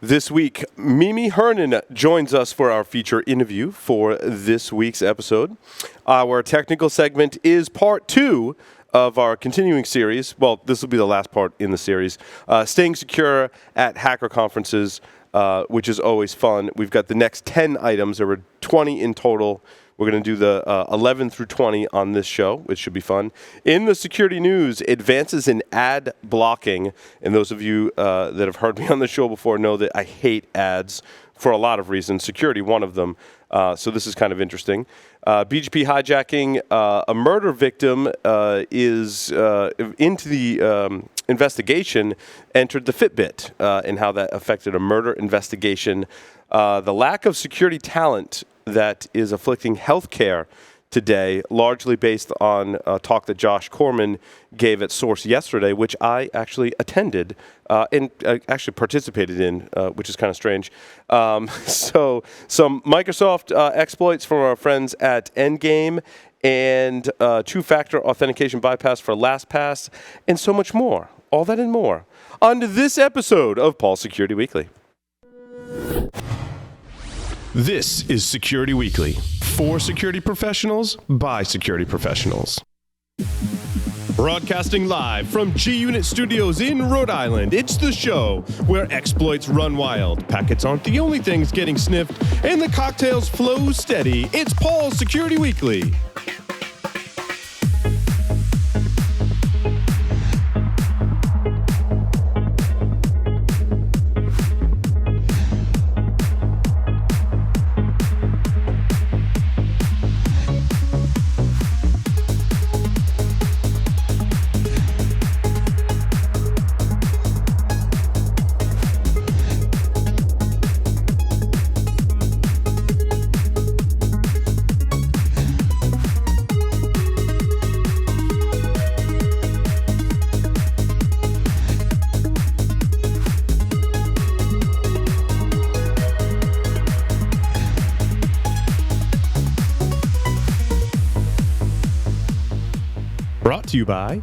This week, Mimi Hernan joins us for our feature interview for this week's episode. Our technical segment is part 2 of our continuing series. Well, this will be the last part in the series. Staying secure at hacker conferences, which is always fun. We've got the next 10 items. There were 20 in total. We're going to do the 11 through 20 on this show, which should be fun. In the security news, advances in ad blocking. And those of you that have heard me on the show before know that I hate ads for a lot of reasons. Security, one of them. So this is kind of interesting. BGP hijacking. A murder victim is into the investigation, entered the Fitbit and how that affected a murder investigation. The lack of security talent that is afflicting healthcare today, largely based on a talk that Josh Corman gave at Source yesterday, which I actually attended and actually participated in, which is kind of strange. So some Microsoft exploits from our friends at Endgame and two-factor authentication bypass for LastPass, and so much more. All that and more on this episode of Paul's Security Weekly. This is Security Weekly, for security professionals, by security professionals. Broadcasting live from G-Unit Studios in Rhode Island, it's the show where exploits run wild, packets aren't the only things getting sniffed, and the cocktails flow steady. It's Paul's Security Weekly. Brought to you by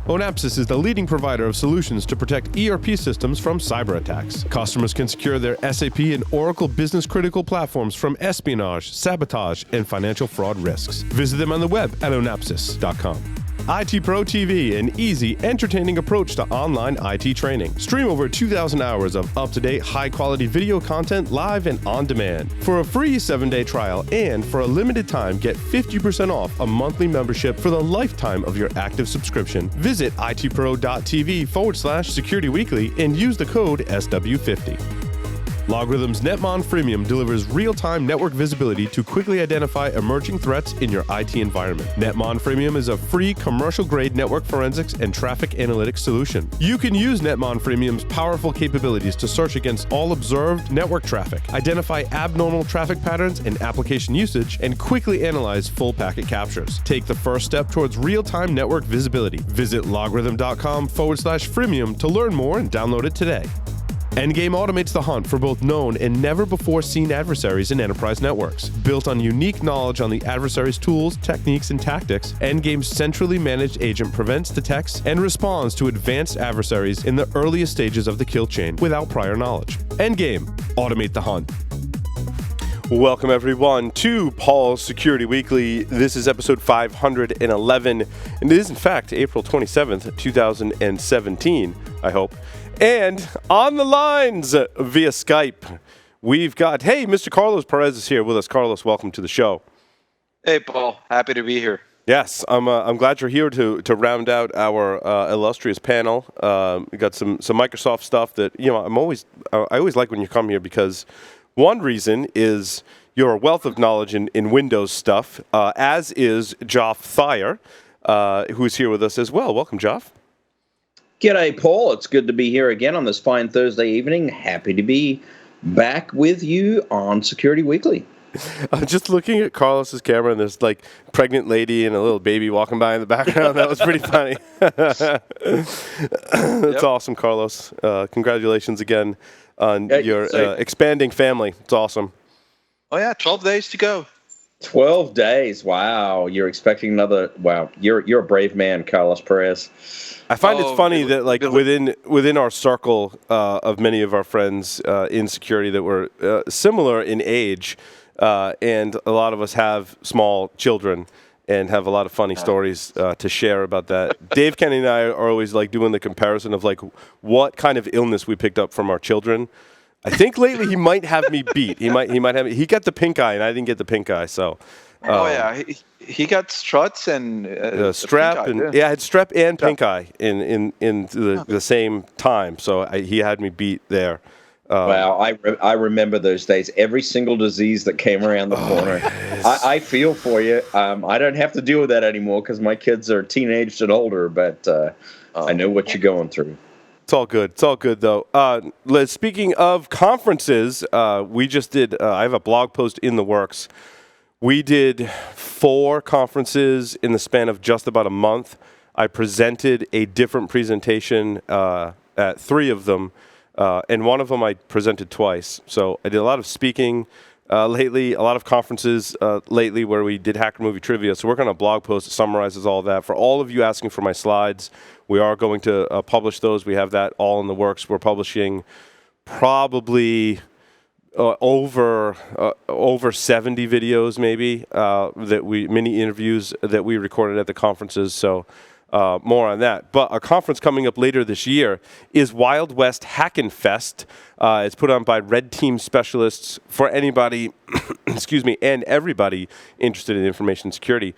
Onapsis is the leading provider of solutions to protect ERP systems from cyber attacks. Customers can secure their SAP and Oracle business-critical platforms from espionage, sabotage, and financial fraud risks. Visit them on the web at onapsis.com. IT Pro TV, an easy, entertaining approach to online IT training. Stream over 2,000 hours of up-to-date, high-quality video content live and on demand. For a free 7-day trial and for a limited time, get 50% off a monthly membership for the lifetime of your active subscription. Visit itpro.tv/Security Weekly and use the code SW50. Logarithm's Netmon Freemium delivers real-time network visibility to quickly identify emerging threats in your IT environment. Netmon Freemium is a free commercial-grade network forensics and traffic analytics solution. You can use Netmon Freemium's powerful capabilities to search against all observed network traffic, identify abnormal traffic patterns and application usage, and quickly analyze full packet captures. Take the first step towards real-time network visibility. Visit logarithm.com/freemium to learn more and download it today. Endgame automates the hunt for both known and never-before-seen adversaries in enterprise networks. Built on unique knowledge on the adversary's tools, techniques, and tactics, Endgame's centrally managed agent prevents, detects, and responds to advanced adversaries in the earliest stages of the kill chain without prior knowledge. Endgame, automate the hunt. Welcome, everyone, to Paul's Security Weekly. This is episode 511, and it is, in fact, April 27th, 2017, I hope. And on the lines via Skype, we've got, hey, Mr. Carlos Perez is here with us. Carlos, welcome to the show. Hey, Paul. Happy to be here. Yes, I'm glad you're here to round out our illustrious panel. We got some Microsoft stuff that, you know, I always like when you come here because one reason is you're a wealth of knowledge in Windows stuff, as is Joff Thayer, who's here with us as well. Welcome, Joff. G'day, Paul. It's good to be here again on this fine Thursday evening. Happy to be back with you on Security Weekly. Just looking at Carlos's camera, and there's like pregnant lady and a little baby walking by in the background. That was pretty funny. That's awesome, Carlos. Congratulations again on your expanding family. It's awesome. Oh, yeah, 12 days to go. 12 days. Wow. You're expecting another. Wow. You're a brave man, Carlos Perez. I find it's funny that like within our circle of many of our friends in security that were similar in age, and a lot of us have small children and have a lot of funny stories to share about that. Dave Kennedy and I are always like doing the comparison of like what kind of illness we picked up from our children. I think lately he might have me beat. He might have me. He got the pink eye and I didn't get the pink eye. So. He got struts and strep and I had strep and pink eye in the same time. So he had me beat there. Wow, I remember those days. Every single disease that came around the corner. I feel for you. I don't have to deal with that anymore because my kids are teenaged and older. But I know what you're going through. It's all good. It's all good, though. Speaking of conferences, we just did. I have a blog post in the works. We did 4 conferences in the span of just about a month. I presented a different presentation at 3 of them, and one of them I presented twice. So I did a lot of speaking lately, a lot of conferences lately where we did Hacker Movie Trivia. So we're working on a blog post that summarizes all that. For all of you asking for my slides, we are going to publish those. We have that all in the works. We're publishing probably over 70 videos, maybe mini interviews that we recorded at the conferences. So more on that. But a conference coming up later this year is Wild West Hackin' Fest. It's put on by Red Team specialists for anybody, excuse me, and everybody interested in information security.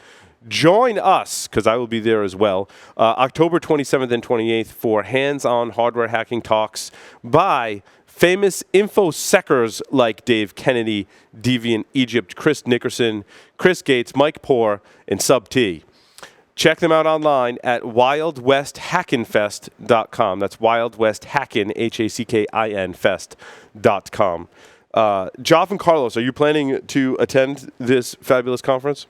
Join us, because I will be there as well, October 27th and 28th for hands-on hardware hacking talks by famous InfoSecers like Dave Kennedy, Deviant Egypt, Chris Nickerson, Chris Gates, Mike Poore, and Sub T. Check them out online at wildwesthackinfest.com. That's wildwesthackin, Hackin fest.com. Joff and Carlos, are you planning to attend this fabulous conference?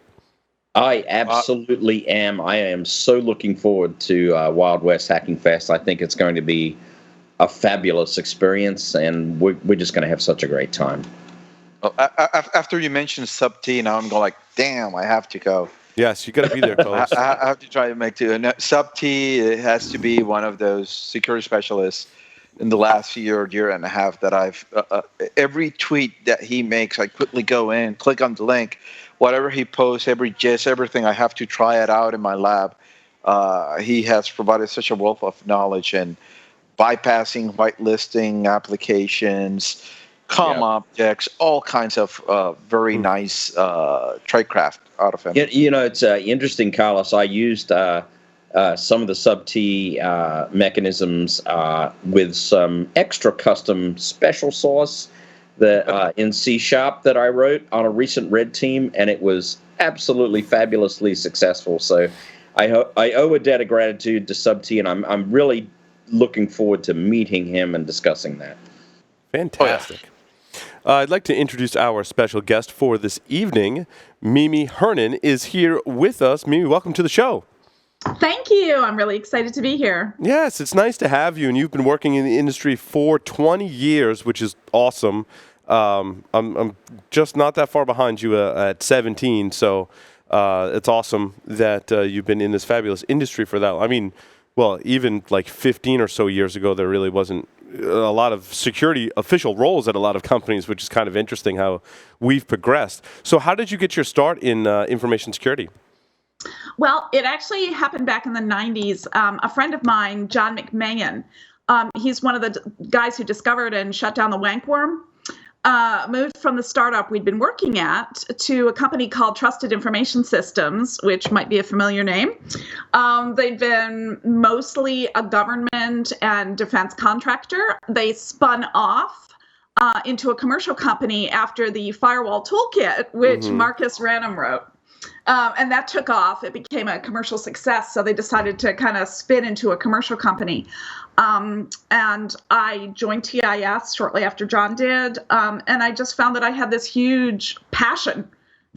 I absolutely am. I am so looking forward to Wild West Hacking Fest. I think it's going to be a fabulous experience, and we're just going to have such a great time. Well, after you mentioned Sub T, now I'm going like, damn, I have to go. Yes, you got to be there, Carlos. I have to try to make it. And Sub T has to be one of those security specialists in the last year and a half that I've every tweet that he makes, I quickly go in, click on the link. Whatever he posts, every gist, everything, I have to try it out in my lab. He has provided such a wealth of knowledge and bypassing whitelisting applications, objects, all kinds of very nice tradecraft out of him. It's interesting, Carlos. I used some of the Sub-T mechanisms with some extra custom special sauce that in C# that I wrote on a recent red team, and it was absolutely fabulously successful. So I owe a debt of gratitude to Sub-T, and I'm really looking forward to meeting him and discussing that. Fantastic. I'd like to introduce our special guest for this evening. Mimi Hernan is here with us. Mimi, welcome to the show. Thank you. I'm really excited to be here. Yes, it's nice to have you, and you've been working in the industry for 20 years, which is awesome. I'm just not that far behind you at 17, so it's awesome that you've been in this fabulous industry for that. I mean, well, even like 15 or so years ago, there really wasn't a lot of security official roles at a lot of companies, which is kind of interesting how we've progressed. So how did you get your start in information security? Well, it actually happened back in the 90s. A friend of mine, John McMahon, he's one of the guys who discovered and shut down the wank worm, moved from the startup we'd been working at to a company called Trusted Information Systems, which might be a familiar name. They've been mostly a government and defense contractor. They spun off into a commercial company after the Firewall Toolkit, which Marcus Ranum wrote. And that took off. It became a commercial success. So they decided to kind of spin into a commercial company. And I joined TIS shortly after John did. And I just found that I had this huge passion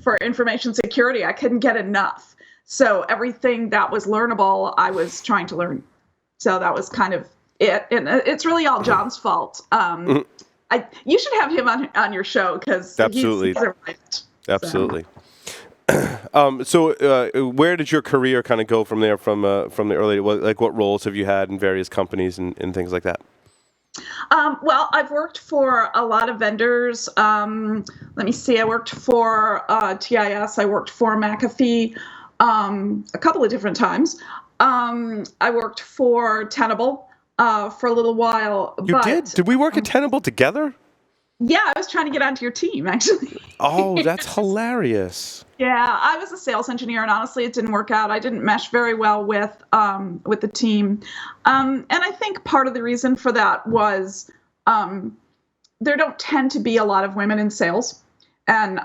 for information security. I couldn't get enough. So everything that was learnable, I was trying to learn. So that was kind of it. And it's really all John's fault. You should have him on your show because absolutely. He's arrived, absolutely. Where did your career kind of go from there? From the early, what roles have you had in various companies and things like that? Well, I've worked for a lot of vendors. Let me see. I worked for TIS. I worked for McAfee a couple of different times. I worked for Tenable for a little while. You did? Did we work at Tenable together? Yeah, I was trying to get onto your team, actually. Oh, that's hilarious. Yeah, I was a sales engineer, and honestly, it didn't work out. I didn't mesh very well with the team, and I think part of the reason for that was there don't tend to be a lot of women in sales, and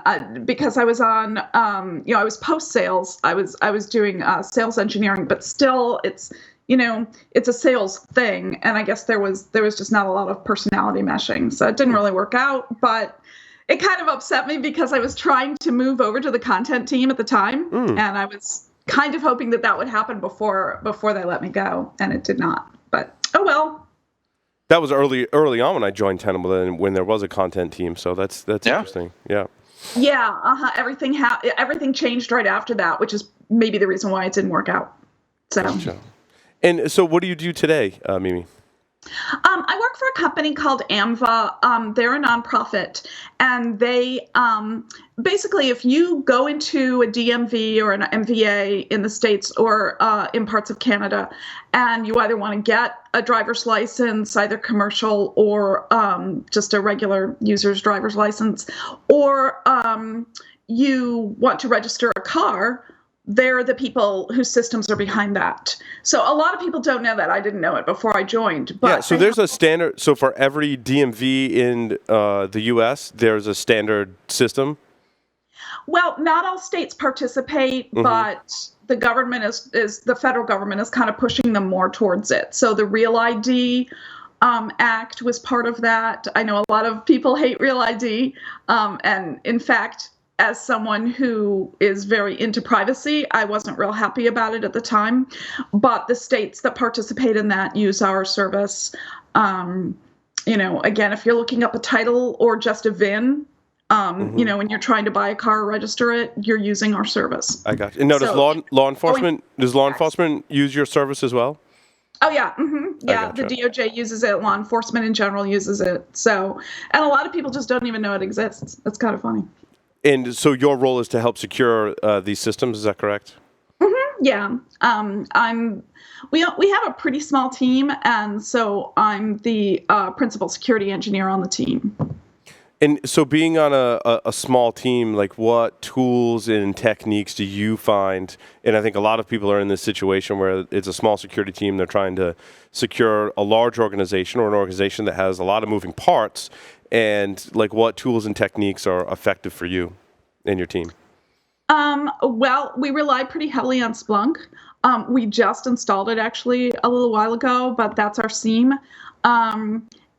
because I was on, I was post sales. I was doing sales engineering, but still, it's a sales thing, and I guess there was just not a lot of personality meshing, so it didn't really work out, but it kind of upset me because I was trying to move over to the content team at the time, and I was kind of hoping that would happen before they let me go, and it did not. But oh well. That was early on when I joined Tenable, and when there was a content team. So that's interesting. Yeah. Yeah. Everything changed right after that, which is maybe the reason why it didn't work out. So. Gotcha. And so, what do you do today, Mimi? I work for a company called AMVA. They're a nonprofit, and they basically, if you go into a DMV or an MVA in the States or in parts of Canada, and you either want to get a driver's license, either commercial or just a regular user's driver's license, or you want to register a car, they're the people whose systems are behind that. So a lot of people don't know that. I didn't know it before I joined. But yeah, so there's a standard. So for every DMV in the U.S., there's a standard system? Well, not all states participate, but the government the federal government is kind of pushing them more towards it. So the Real ID Act was part of that. I know a lot of people hate Real ID. And in fact, as someone who is very into privacy, I wasn't real happy about it at the time. But the states that participate in that use our service. Again, if you're looking up a title or just a VIN, when you're trying to buy a car or register it, you're using our service. I got you. And now, does law enforcement use your service as well? Oh, yeah. Yeah, the DOJ uses it. Law enforcement in general uses it. So, and a lot of people just don't even know it exists. That's kind of funny. And so your role is to help secure these systems, is that correct? Yeah. We have a pretty small team, and so I'm the principal security engineer on the team. And so being on a small team, like what tools and techniques do you find? And I think a lot of people are in this situation where it's a small security team. They're trying to secure a large organization or an organization that has a lot of moving parts. And like what tools and techniques are effective for you and your team? Well, we rely pretty heavily on Splunk. We just installed it actually a little while ago, but that's our SIEM.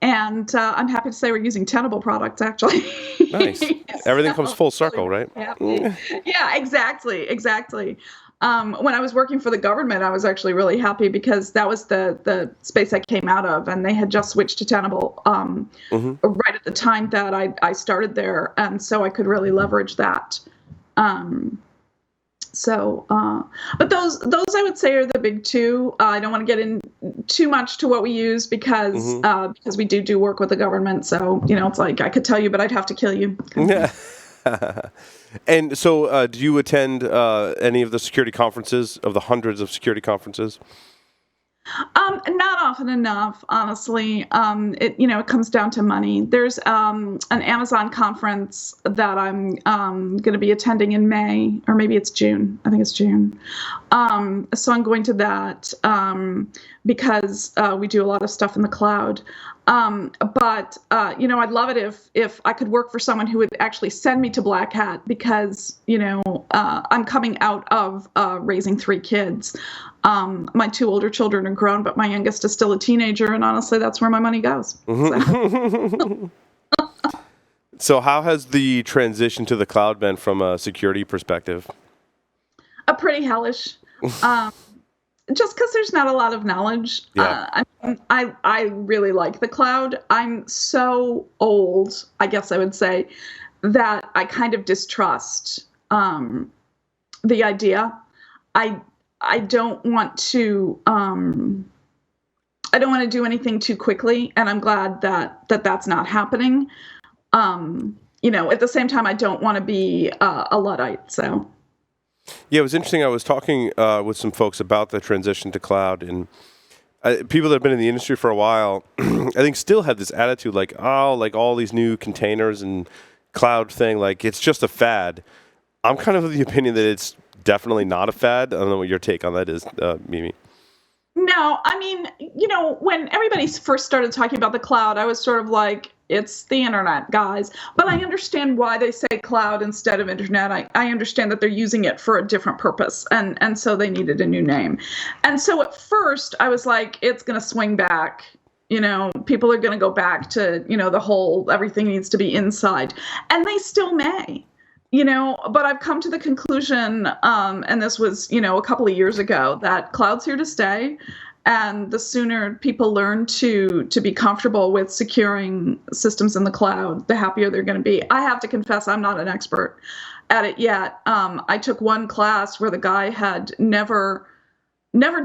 And I'm happy to say we're using Tenable products, actually. Nice. Everything comes full circle, right? Yeah, exactly. When I was working for the government, I was actually really happy because that was the space I came out of, and they had just switched to Tenable right at the time that I started there, and so I could really leverage that. But those I would say are the big two. I don't want to get in too much to what we use because we do work with the government. So, it's like I could tell you, but I'd have to kill you. Yeah. And so do you attend any of the security conferences, of the hundreds of security conferences? Not often enough, honestly. It comes down to money. There's an Amazon conference that I'm going to be attending in May, or maybe it's June. I think it's June. So I'm going to that because we do a lot of stuff in the cloud. But I'd love it if I could work for someone who would actually send me to Black Hat because, I'm coming out of raising 3 kids. My 2 older children are grown, but my youngest is still a teenager, and honestly, that's where my money goes. So how has the transition to the cloud been from a security perspective? Pretty hellish. Just because there's not a lot of knowledge. Yeah. I really like the cloud. I'm so old, I guess I would say, that I kind of distrust the idea. I don't want to do anything too quickly, and I'm glad that that's not happening. At the same time, I don't want to be a Luddite. So. Yeah, it was interesting. I was talking with some folks about the transition to cloud, and people that have been in the industry for a while, I think still have this attitude like, oh, like all these new containers and cloud thing, like it's just a fad. I'm kind of of the opinion that it's definitely not a fad. I don't know what your take on that is, Mimi. No, I mean, when everybody first started talking about the cloud, I was sort of like, it's the internet, guys. But I understand why they say cloud instead of internet. I understand that they're using it for a different purpose, and so they needed a new name. And so at first, I was like, it's going to swing back. People are going to go back to, the whole everything needs to be inside. And they still may. But I've come to the conclusion, and this was, a couple of years ago, that cloud's here to stay. And the sooner people learn to be comfortable with securing systems in the cloud, the happier they're going to be. I have to confess, I'm not an expert at it yet. I took one class where the guy had never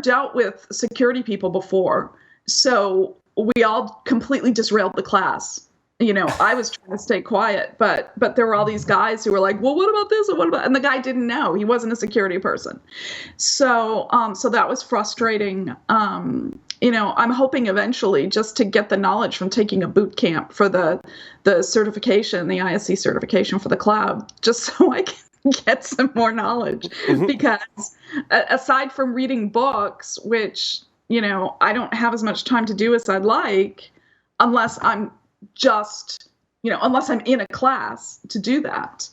dealt with security people before. So we all completely disrailed the class. I was trying to stay quiet, but there were all these guys who were like, well, what about this? And the guy didn't know. He wasn't a security person. So that was frustrating. I'm hoping eventually just to get the knowledge from taking a boot camp for the certification, the ISC certification for the cloud, just so I can get some more knowledge. Mm-hmm. Because aside from reading books, which, I don't have as much time to do as I'd like, unless I'm in a class to do that.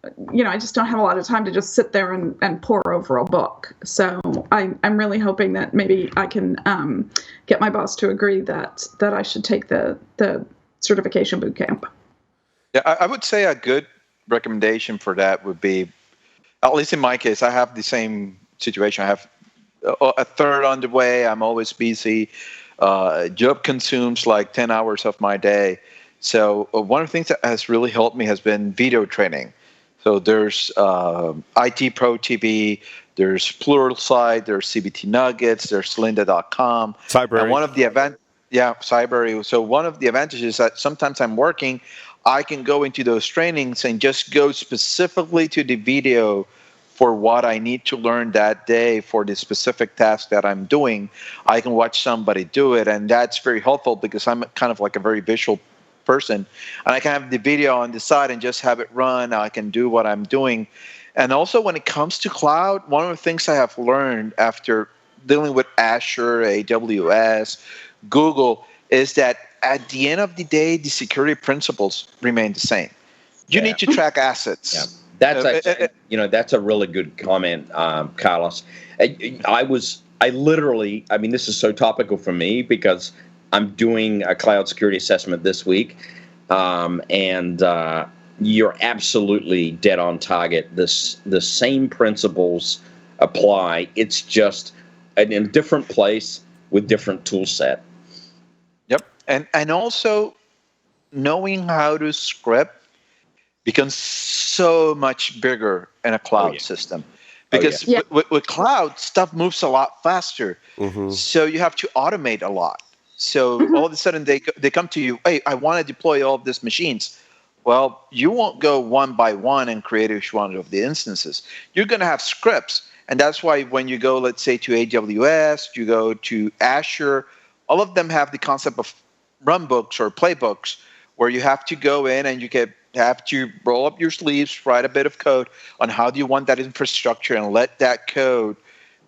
I just don't have a lot of time to just sit there and pore over a book. So I'm really hoping that maybe I can get my boss to agree that I should take the certification boot camp. Yeah, I would say a good recommendation for that would be, at least in my case, I have the same situation. I have a third on the way. I'm always busy. Job consumes like 10 hours of my day. So one of the things that has really helped me has been video training. So there's IT Pro TV, there's Pluralsight, there's CBT Nuggets, there's Lynda.com. Cyber. And one of the Cyber. So one of the advantages is that sometimes I'm working, I can go into those trainings and just go specifically to the video for what I need to learn that day for the specific task that I'm doing. I can watch somebody do it, and that's very helpful because I'm kind of like a very visual person. And I can have the video on the side and just have it run. I can do what I'm doing. And also when it comes to cloud, one of the things I have learned after dealing with Azure, AWS, Google, is that at the end of the day, the security principles remain the same. You need to track assets. Yeah. That's actually, that's a really good comment, Carlos. I literally, this is so topical for me because I'm doing a cloud security assessment this week, and you're absolutely dead on target. The same principles apply. It's just in a different place with different tool set. Yep, and also knowing how to script becomes so much bigger in a cloud system. Because with cloud, stuff moves a lot faster. Mm-hmm. So you have to automate a lot. So all of a sudden they come to you, hey, I want to deploy all of these machines. Well, you won't go one by one and create each one of the instances. You're going to have scripts. And that's why when you go, let's say, to AWS, you go to Azure, all of them have the concept of runbooks or playbooks where you have to go in and you have to roll up your sleeves, write a bit of code on how do you want that infrastructure and let that code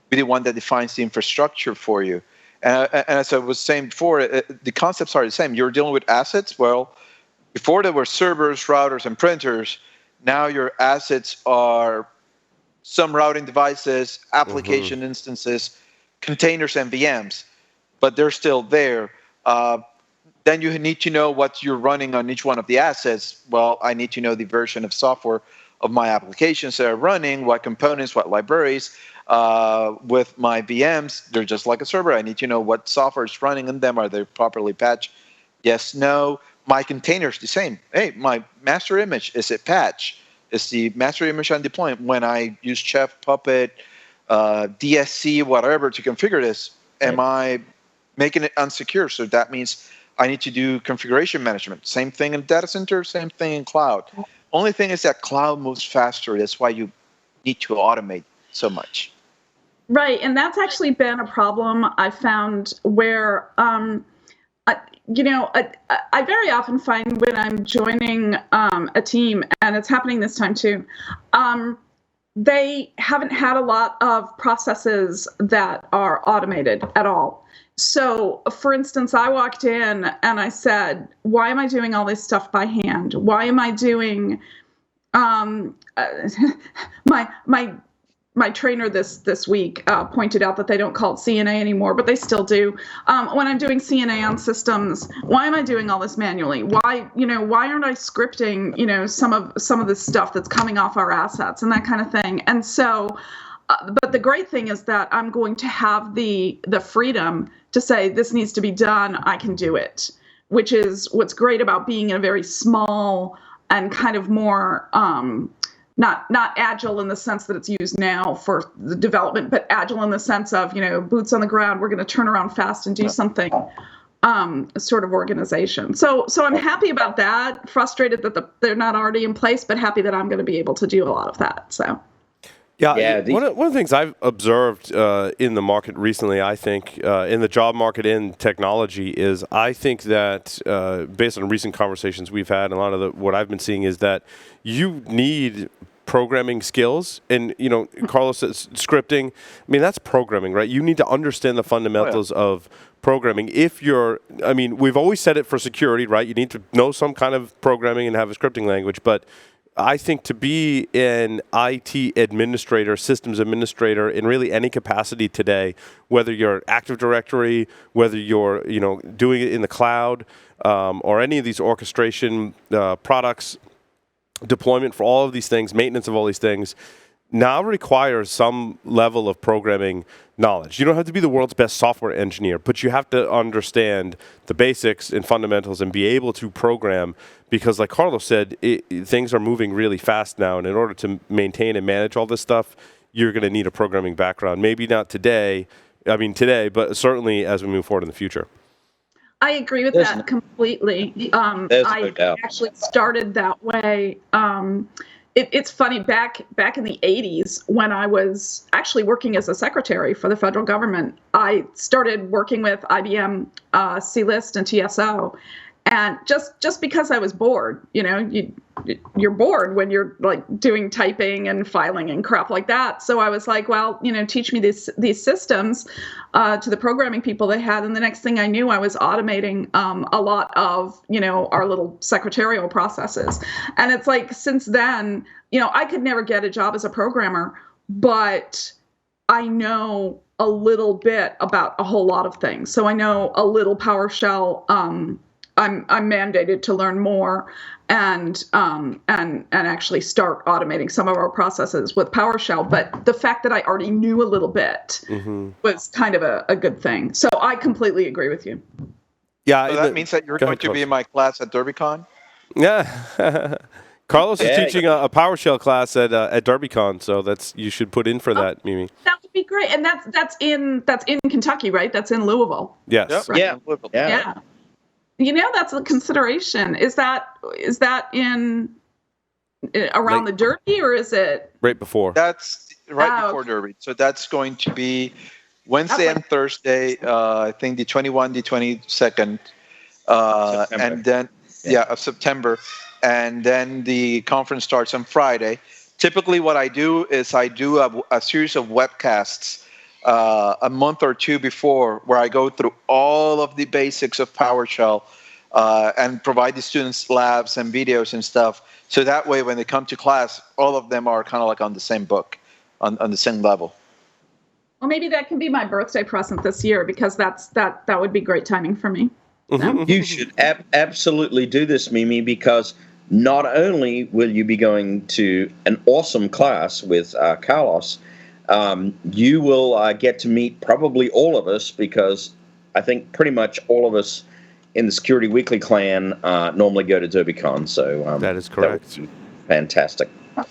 be the one that defines the infrastructure for you. And as I was saying before, the concepts are the same. You're dealing with assets. Well, before there were servers, routers, and printers. Now your assets are some routing devices, application instances, containers, and VMs. But they're still there. Then you need to know what you're running on each one of the assets. Well, I need to know the version of software of my applications that are running, what components, what libraries. With my VMs, they're just like a server. I need to know what software is running in them. Are they properly patched? Yes, no. My containers, the same. Hey, my master image, is it patched? is the master image and deployment. When I use Chef, Puppet, DSC, whatever to configure this, am I making it unsecure? So that means I need to do configuration management. Same thing in data center, same thing in cloud. Only thing is that cloud moves faster. That's why you need to automate so much. Right, and that's actually been a problem I found where, I very often find when I'm joining a team, and it's happening this time too, they haven't had a lot of processes that are automated at all. So, for instance, I walked in and I said, why am I doing all this stuff by hand? Why am I doing my trainer this week pointed out that they don't call it CNA anymore, but they still do. When I'm doing CNA on systems, why am I doing all this manually? Why aren't I scripting, some of the stuff that's coming off our assets and that kind of thing? And so, but the great thing is that I'm going to have the freedom to say this needs to be done. I can do it, which is what's great about being in a very small and kind of more not agile in the sense that it's used now for the development, but agile in the sense of, boots on the ground, we're going to turn around fast and do something sort of organization. So I'm happy about that, frustrated that they're not already in place, but happy that I'm going to be able to do a lot of that. So. Yeah, one of the things I've observed in the market recently, I think, in the job market in technology, is I think that based on recent conversations we've had, and a lot of what I've been seeing is that you need programming skills. And, Carlos says scripting. I mean, that's programming, right? You need to understand the fundamentals of programming. We've always said it for security, right? You need to know some kind of programming and have a scripting language, but I think to be an IT administrator, systems administrator in really any capacity today, whether you're Active Directory, whether you're doing it in the cloud, or any of these orchestration products, deployment for all of these things, maintenance of all these things, now requires some level of programming knowledge. You don't have to be the world's best software engineer, but you have to understand the basics and fundamentals and be able to program, because like Carlos said, things are moving really fast now, and in order to maintain and manage all this stuff, you're going to need a programming background. Maybe not today, but certainly as we move forward in the future. I agree with that completely. I actually started that way. It's funny, back in the 80s, when I was actually working as a secretary for the federal government, I started working with IBM C-List and TSO. And just because I was bored, you're bored when you're like doing typing and filing and crap like that. So I was like, well, teach me these systems to the programming people they had. And the next thing I knew, I was automating a lot of, our little secretarial processes. And it's like, since then, I could never get a job as a programmer, but I know a little bit about a whole lot of things. So I know a little PowerShell. I'm mandated to learn more and actually start automating some of our processes with PowerShell. But the fact that I already knew a little bit was kind of a good thing. So I completely agree with you. Yeah, so that means that you're going to be in my class at DerbyCon? Yeah. Carlos is teaching a PowerShell class at DerbyCon, so you should put in for that, Mimi. That would be great, and that's in Kentucky, right? That's in Louisville. Yes. Yep. Right? Yeah. Louisville. Yeah. That's a consideration. Is that in around the Derby, or is it right before? That's right before Derby. So that's going to be Wednesday and Thursday. I think the 21, the 22nd, and then of September, and then the conference starts on Friday. Typically, what I do is I do a series of webcasts a month or two before, where I go through all of the basics of PowerShell and provide the students labs and videos and stuff. So that way, when they come to class, all of them are kind of like on the same book, on the same level. Well, maybe that can be my birthday present this year, because that would be great timing for me. You should absolutely do this, Mimi, because not only will you be going to an awesome class with Carlos, you will get to meet probably all of us, because I think pretty much all of us in the Security Weekly clan normally go to DerbyCon. So that is correct. Fantastic.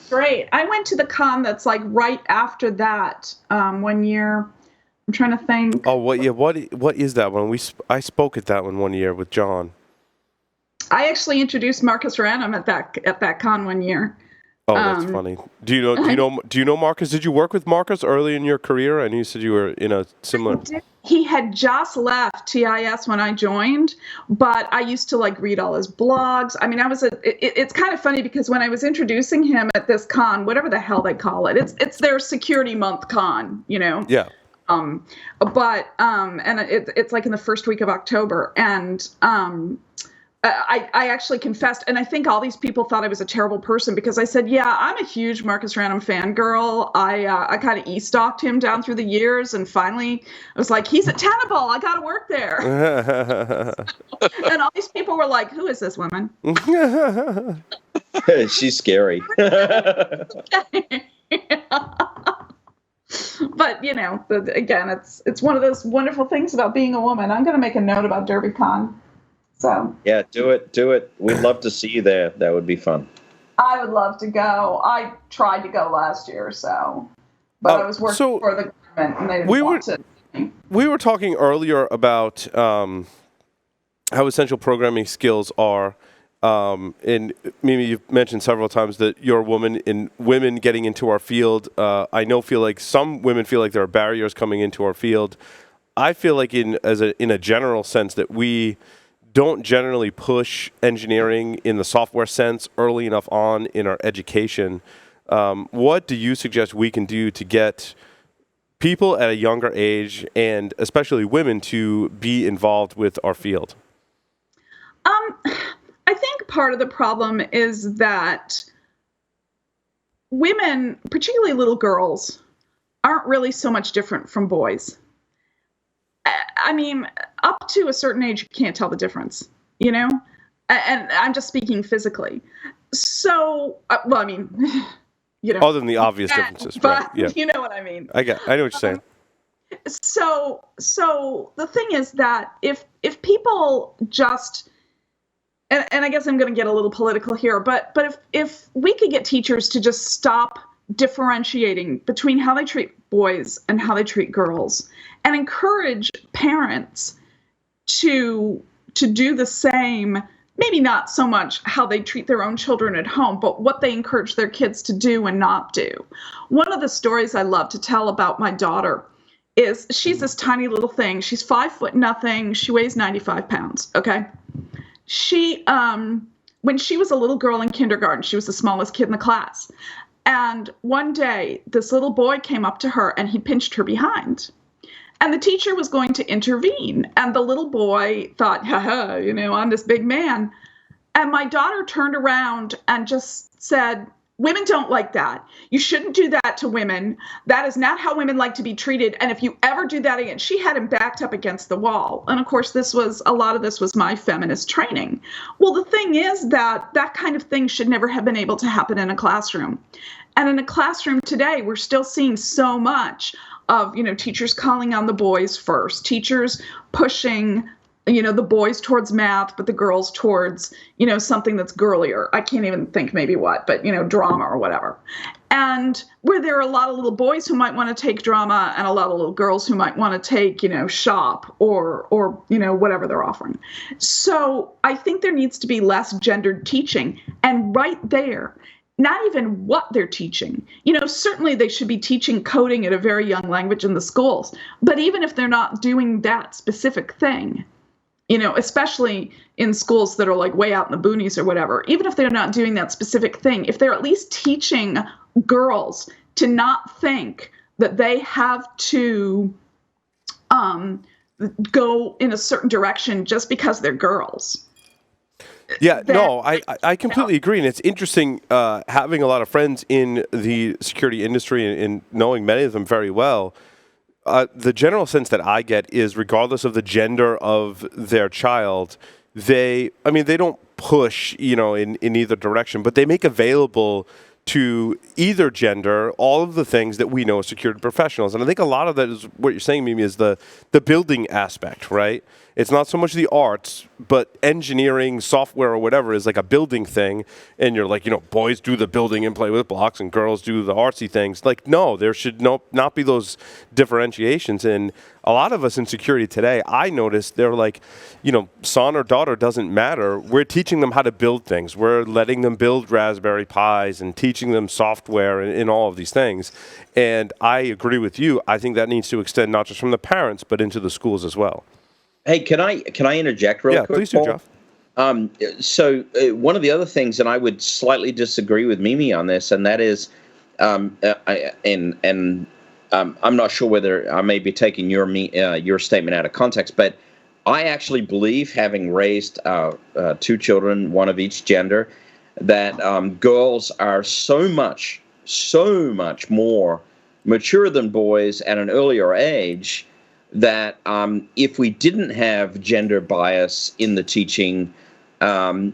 Great. I went to the con that's like right after that 1 year. I'm trying to think. Oh, what is that one? I spoke at that one year with John. I actually introduced Marcus Random at that con 1 year. Oh, that's funny. Do you know Marcus? Did you work with Marcus early in your career? I knew you said you were in a similar. He had just left TIS when I joined, but I used to like read all his blogs. I mean, it's kind of funny because when I was introducing him at this con, whatever the hell they call it, it's their security month con, you know. Yeah. And it's like in the first week of October, and I actually confessed, and I think all these people thought I was a terrible person because I said, yeah, I'm a huge Marcus Random fangirl. I kind of e-stalked him down through the years, and finally I was like, he's at Tenable. I got to work there. And all these people were like, who is this woman? She's scary. But, you know, again, it's one of those wonderful things about being a woman. I'm going to make a note about DerbyCon. So. Yeah, do it. We'd love to see you there. That would be fun. I would love to go. I tried to go last year, but I was working for the government, and they didn't want to. We were talking earlier about how essential programming skills are, and Mimi, you've mentioned several times that you're a woman, and women getting into our field. Feel like some women feel like there are barriers coming into our field. I feel like in a general sense that we don't generally push engineering in the software sense early enough on in our education. What do you suggest we can do to get people at a younger age, and especially women, to be involved with our field? I think part of the problem is that women, particularly little girls, aren't really so much different from boys. I mean, up to a certain age, you can't tell the difference, you know? And I'm just speaking physically. So, you know. Other than the obvious differences, but right? Yeah. You know what I mean. I know what you're saying. So the thing is that if people just, and I guess I'm going to get a little political here, but if we could get teachers to just stop differentiating between how they treat boys and how they treat girls, and encourage parents to do the same, maybe not so much how they treat their own children at home, but what they encourage their kids to do and not do. One of the stories I love to tell about my daughter is she's this tiny little thing. She's 5'0". She weighs 95 pounds. Okay. She, when she was a little girl in kindergarten, she was the smallest kid in the class. And one day this little boy came up to her and he pinched her behind. And the teacher was going to intervene. And the little boy thought, haha, you know, I'm this big man. And my daughter turned around and just said, women don't like that. You shouldn't do that to women. That is not how women like to be treated. And if you ever do that again, she had him backed up against the wall. And of course, a lot of this was my feminist training. Well, the thing is that kind of thing should never have been able to happen in a classroom. And in a classroom today, we're still seeing so much of, you know, teachers calling on the boys first, teachers pushing, you know, the boys towards math, but the girls towards, you know, something that's girlier. I can't even think maybe what, but, you know, drama or whatever. And where there are a lot of little boys who might want to take drama and a lot of little girls who might want to take, you know, shop or, you know, whatever they're offering. So I think there needs to be less gendered teaching. And right there, not even what they're teaching. You know, certainly they should be teaching coding at a very young language in the schools. But even if they're not doing that specific thing, you know, especially in schools that are like way out in the boonies or whatever, even if they're not doing that specific thing, if they're at least teaching girls to not think that they have to go in a certain direction just because they're girls. Yeah, no, I completely agree. And it's interesting having a lot of friends in the security industry and knowing many of them very well. The general sense that I get is regardless of the gender of their child, they don't push, you know, in either direction, but they make available to either gender all of the things that we know as security professionals. And I think a lot of that is what you're saying, Mimi, is the building aspect, right? It's not so much the arts, but engineering, software, or whatever is like a building thing. And you're like, boys do the building and play with blocks, and girls do the artsy things. Like, no, there should not be those differentiations. And a lot of us in security today, I noticed they're like, son or daughter doesn't matter. We're teaching them how to build things. We're letting them build Raspberry Pis and teaching them software and all of these things. And I agree with you. I think that needs to extend not just from the parents, but into the schools as well. Hey, can I interject real quick? Yeah, please do, Jeff. So one of the other things, and I would slightly disagree with Mimi on this, and that is, I'm not sure whether I may be taking your statement out of context, but I actually believe, having raised 2 children, one of each gender, that girls are so much more mature than boys at an earlier age, that if we didn't have gender bias in the teaching,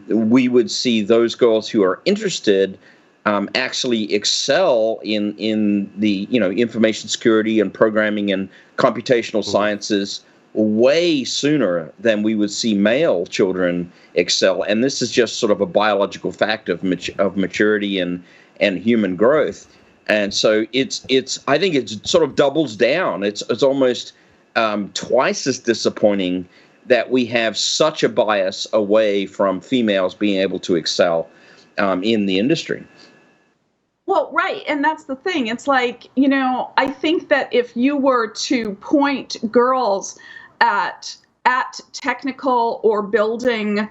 we would see those girls who are interested actually excel in the information security and programming and computational sciences way sooner than we would see male children excel. And this is just sort of a biological fact of maturity and human growth. And so I think it sort of doubles down. It's almost twice as disappointing that we have such a bias away from females being able to excel in the industry. Well, right. And that's the thing. It's like, I think that if you were to point girls at technical or building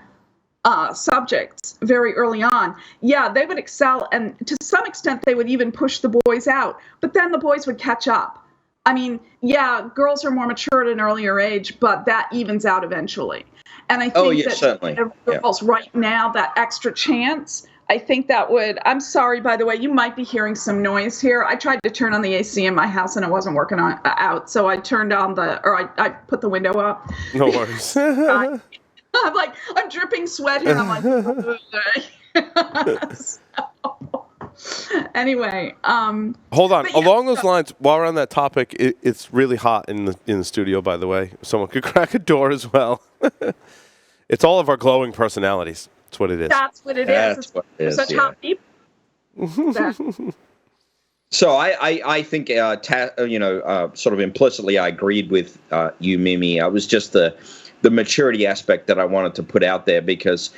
subjects very early on, yeah, they would excel. And to some extent, they would even push the boys out. But then the boys would catch up. I mean, yeah, girls are more mature at an earlier age, but that evens out eventually. And I think that certainly. Girls right now, that extra chance, I think that would, I'm sorry, by the way, you might be hearing some noise here. I tried to turn on the AC in my house and it wasn't working out. So I turned on I put the window up. No worries. I'm dripping sweat here. I'm like, anyway, hold on. yeah, Along those lines, while we're on that topic, it's really hot in the studio. By the way, someone could crack a door as well. It's all of our glowing personalities. That's what it is. That's what it is. We're such hot people. So I think sort of implicitly I agreed with you, Mimi. I was just the maturity aspect that I wanted to put out there, because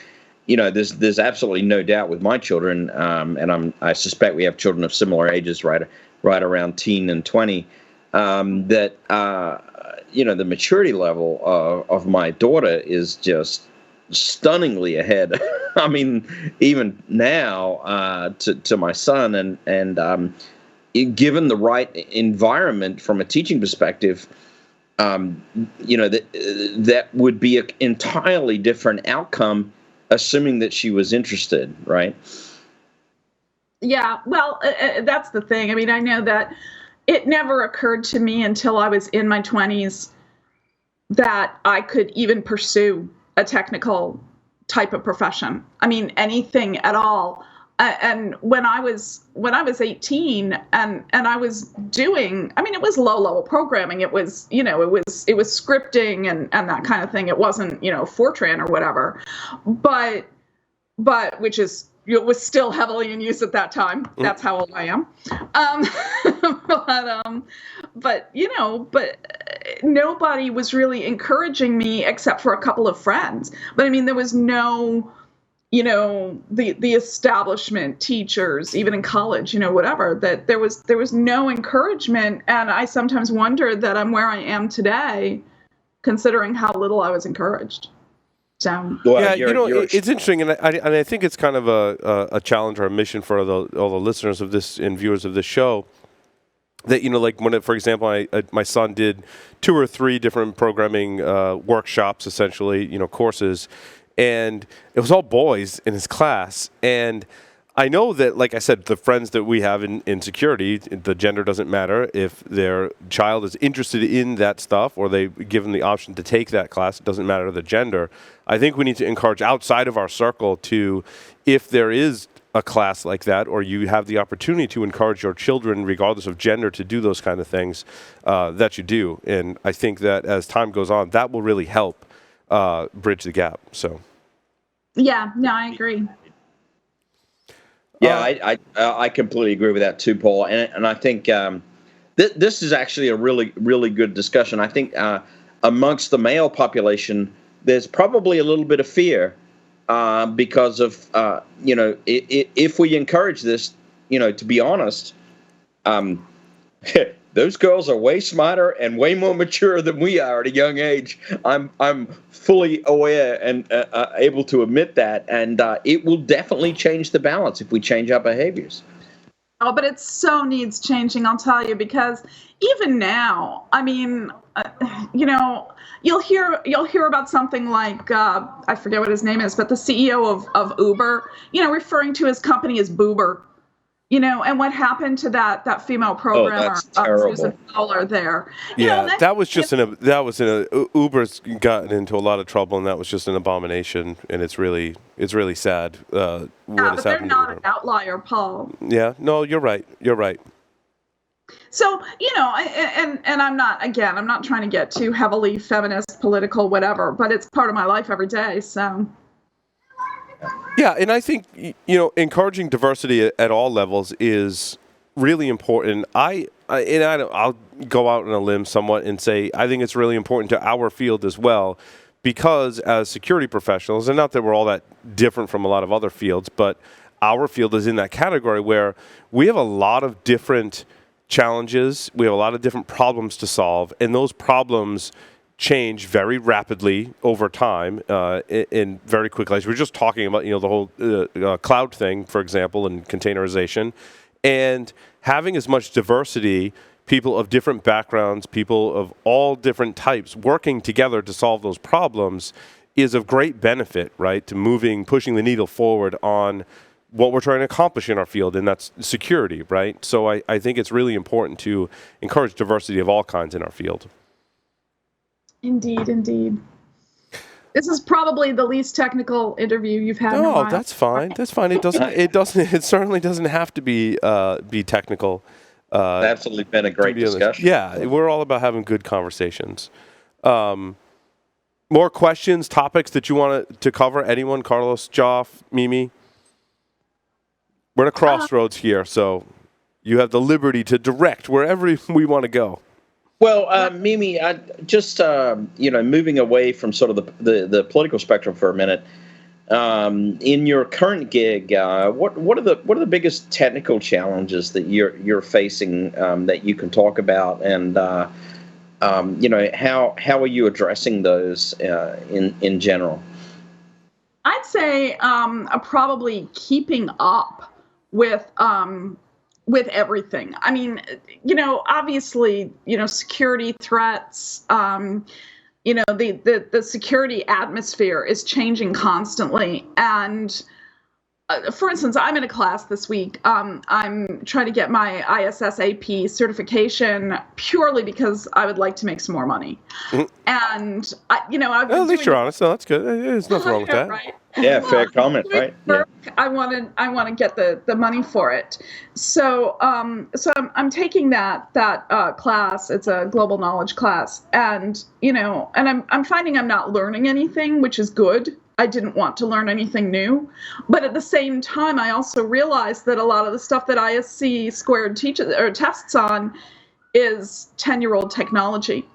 there's absolutely no doubt with my children, and I suspect we have children of similar ages, right around teen and 20, that the maturity level of my daughter is just stunningly ahead. I mean, even now to my son, and given the right environment from a teaching perspective, that would be an entirely different outcome, assuming that she was interested, right? Yeah, well, that's the thing. I mean, I know that it never occurred to me until I was in my 20s that I could even pursue a technical type of profession. I mean, anything at all. And when I was 18 and I was doing, I mean, it was low level programming. It was, it was scripting and that kind of thing. It wasn't, Fortran or whatever, but which is, it was still heavily in use at that time. That's how old I am. But nobody was really encouraging me except for a couple of friends. But I mean, there was no, the establishment, teachers, even in college, whatever, that there was no encouragement. And I sometimes wonder that I'm where I am today, considering how little I was encouraged. So yeah, it's interesting, and I think it's kind of a challenge or a mission for all the listeners of this and viewers of this show. That like when, for example, my son did 2 or 3 different programming workshops, essentially, courses, and it was all boys in his class. And I know that, like I said, the friends that we have in security, the gender doesn't matter. If their child is interested in that stuff or they give them the option to take that class, it doesn't matter the gender. I think we need to encourage outside of our circle to, if there is a class like that, or you have the opportunity to encourage your children, regardless of gender, to do those kind of things, that you do. And I think that as time goes on, that will really help bridge the gap. So. Yeah, no, I agree. Yeah, I completely agree with that too, Paul. And I think this is actually a really, really good discussion. I think amongst the male population, there's probably a little bit of fear because of, if we encourage this, to be honest, those girls are way smarter and way more mature than we are at a young age. I'm fully aware and able to admit that, and it will definitely change the balance if we change our behaviors. Oh, but it so needs changing, I'll tell you, because even now, I mean, you'll hear about something like I forget what his name is, but the CEO of Uber, referring to his company as Boober. And what happened to that female programmer, Susan Fowler there? That was Uber's gotten into a lot of trouble, and that was just an abomination, and it's really sad. What but they're not an outlier, Paul. Yeah, no, you're right. So, and I'm not trying to get too heavily feminist, political, whatever, but it's part of my life every day. So. Yeah, and I think, encouraging diversity at all levels is really important. I'll go out on a limb somewhat and say I think it's really important to our field as well, because as security professionals, and not that we're all that different from a lot of other fields, but our field is in that category where we have a lot of different challenges, we have a lot of different problems to solve, and those problems change very rapidly over time and very quickly. As we were just talking about, the whole cloud thing, for example, and containerization, and having as much diversity, people of different backgrounds, people of all different types working together to solve those problems is of great benefit, right, to pushing the needle forward on what we're trying to accomplish in our field, and that's security, right? So I think it's really important to encourage diversity of all kinds in our field. Indeed. This is probably the least technical interview you've had in a while. No, that's fine. It certainly doesn't have to be technical. It's absolutely been a great discussion. Yeah, we're all about having good conversations. More questions, topics that you want to cover? Anyone? Carlos, Joff, Mimi? We're at a crossroads here, so you have the liberty to direct wherever we want to go. Well, Mimi, just moving away from sort of the political spectrum for a minute. In your current gig, what are the biggest technical challenges that you're facing that you can talk about, and how are you addressing those in general? I'd say probably keeping up with everything. I mean, obviously, security threats, the security atmosphere is changing constantly. And for instance, I'm in a class this week. I'm trying to get my ISSAP certification purely because I would like to make some more money. Mm-hmm. And I've at least you're honest. No, that's good. There's nothing wrong with that. Right? Yeah, fair comment, right? Yeah. I want to get the money for it. So I'm taking that class. It's a global knowledge class, and I'm finding I'm not learning anything, which is good. I didn't want to learn anything new, but at the same time, I also realized that a lot of the stuff that ISC squared teaches or tests on is 10-year-old technology.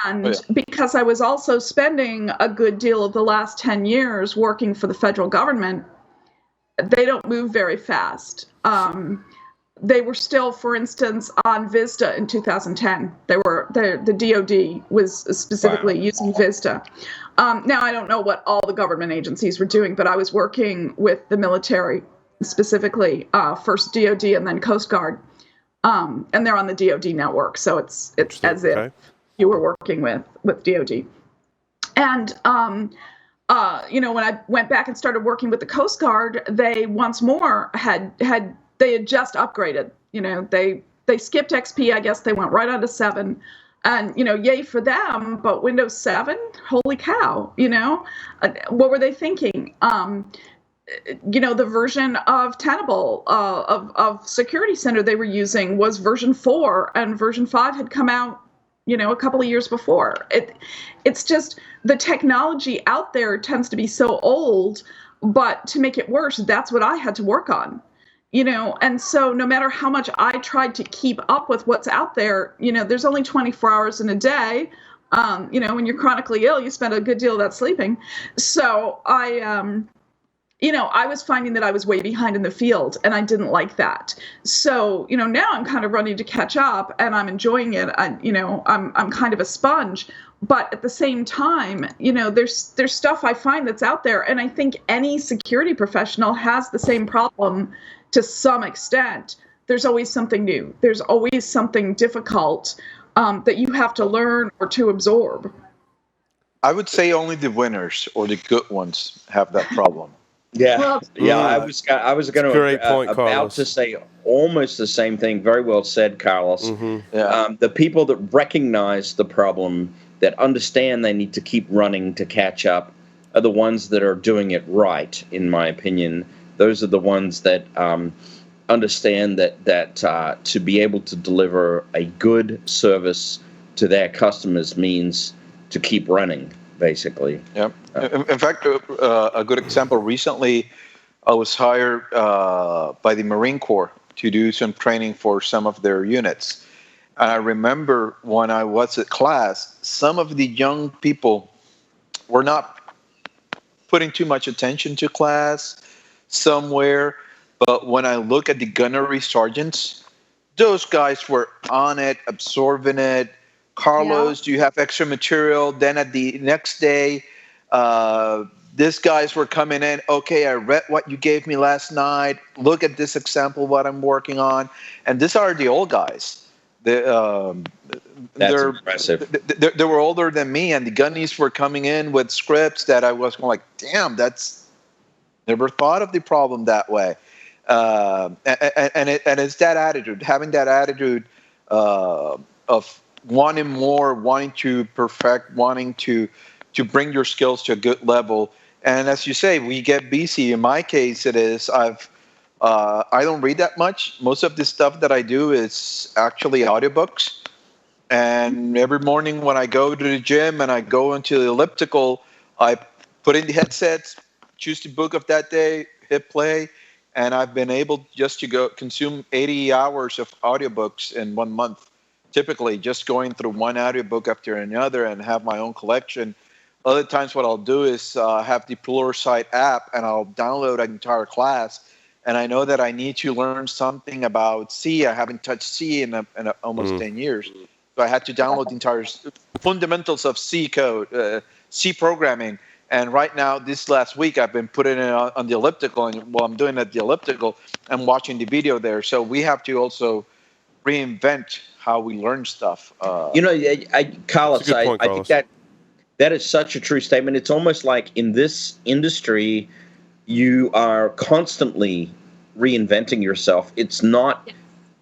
And because I was also spending a good deal of the last 10 years working for the federal government, they don't move very fast. They were still, for instance, on Vista in 2010. The DoD was specifically using Vista. Now, I don't know what all the government agencies were doing, but I was working with the military, specifically first DoD and then Coast Guard. And they're on the DoD network, so it's as if you were working with DoD. And when I went back and started working with the Coast Guard, they once more had just upgraded. They skipped XP. I guess they went right on to 7. And, yay for them, but Windows 7, holy cow, what were they thinking? the version of Tenable, of Security Center they were using was version 4, and version 5 had come out, a couple of years before. It's just the technology out there tends to be so old, but to make it worse, that's what I had to work on. And so no matter how much I tried to keep up with what's out there, there's only 24 hours in a day. When you're chronically ill, you spend a good deal of that sleeping. So I was finding that I was way behind in the field, and I didn't like that. So, now I'm kind of running to catch up, and I'm enjoying it. I'm kind of a sponge. But at the same time, there's stuff I find that's out there, and I think any security professional has the same problem to some extent. There's always something new. There's always something difficult that you have to learn or to absorb. I would say only the winners or the good ones have that problem. Yeah, I was going to about to say almost the same thing. Very well said, Carlos. Mm-hmm. Yeah. The people that recognize the problem, that understand they need to keep running to catch up, are the ones that are doing it right, in my opinion. Those are the ones that understand that to be able to deliver a good service to their customers means to keep running, basically. Yeah. In fact, a good example, recently I was hired by the Marine Corps to do some training for some of their units. And I remember when I was at class, some of the young people were not putting too much attention to class somewhere. But when I look at the gunnery sergeants, those guys were on it, absorbing it. Carlos, do you have extra material? Then at the next day, these guys were coming in. Okay, I read what you gave me last night. Look at this example, what I'm working on. And these are the old guys. That's impressive. They were older than me, and the gunnies were coming in with scripts that I was like, damn, that's never thought of the problem that way. And it's that attitude, having that attitude of wanting more, wanting to perfect, wanting to bring your skills to a good level. And as you say, we get busy. In my case, it is I don't read that much. Most of the stuff that I do is actually audiobooks. And every morning when I go to the gym and I go into the elliptical, I put in the headsets, choose the book of that day, hit play, and I've been able just to go consume 80 hours of audiobooks in 1 month. Typically, just going through one audiobook after another and have my own collection. Other times what I'll do is have the Pluralsight app, and I'll download an entire class. And I know that I need to learn something about C. I haven't touched C in almost 10 years. So I had to download the entire fundamentals of C code, C programming. And right now, this last week, I've been putting it on the elliptical. And while I'm doing it at the elliptical, I'm watching the video there. So we have to also reinvent how we learn stuff. Carlos, I think that is such a true statement. It's almost like in this industry, you are constantly reinventing yourself. It's not.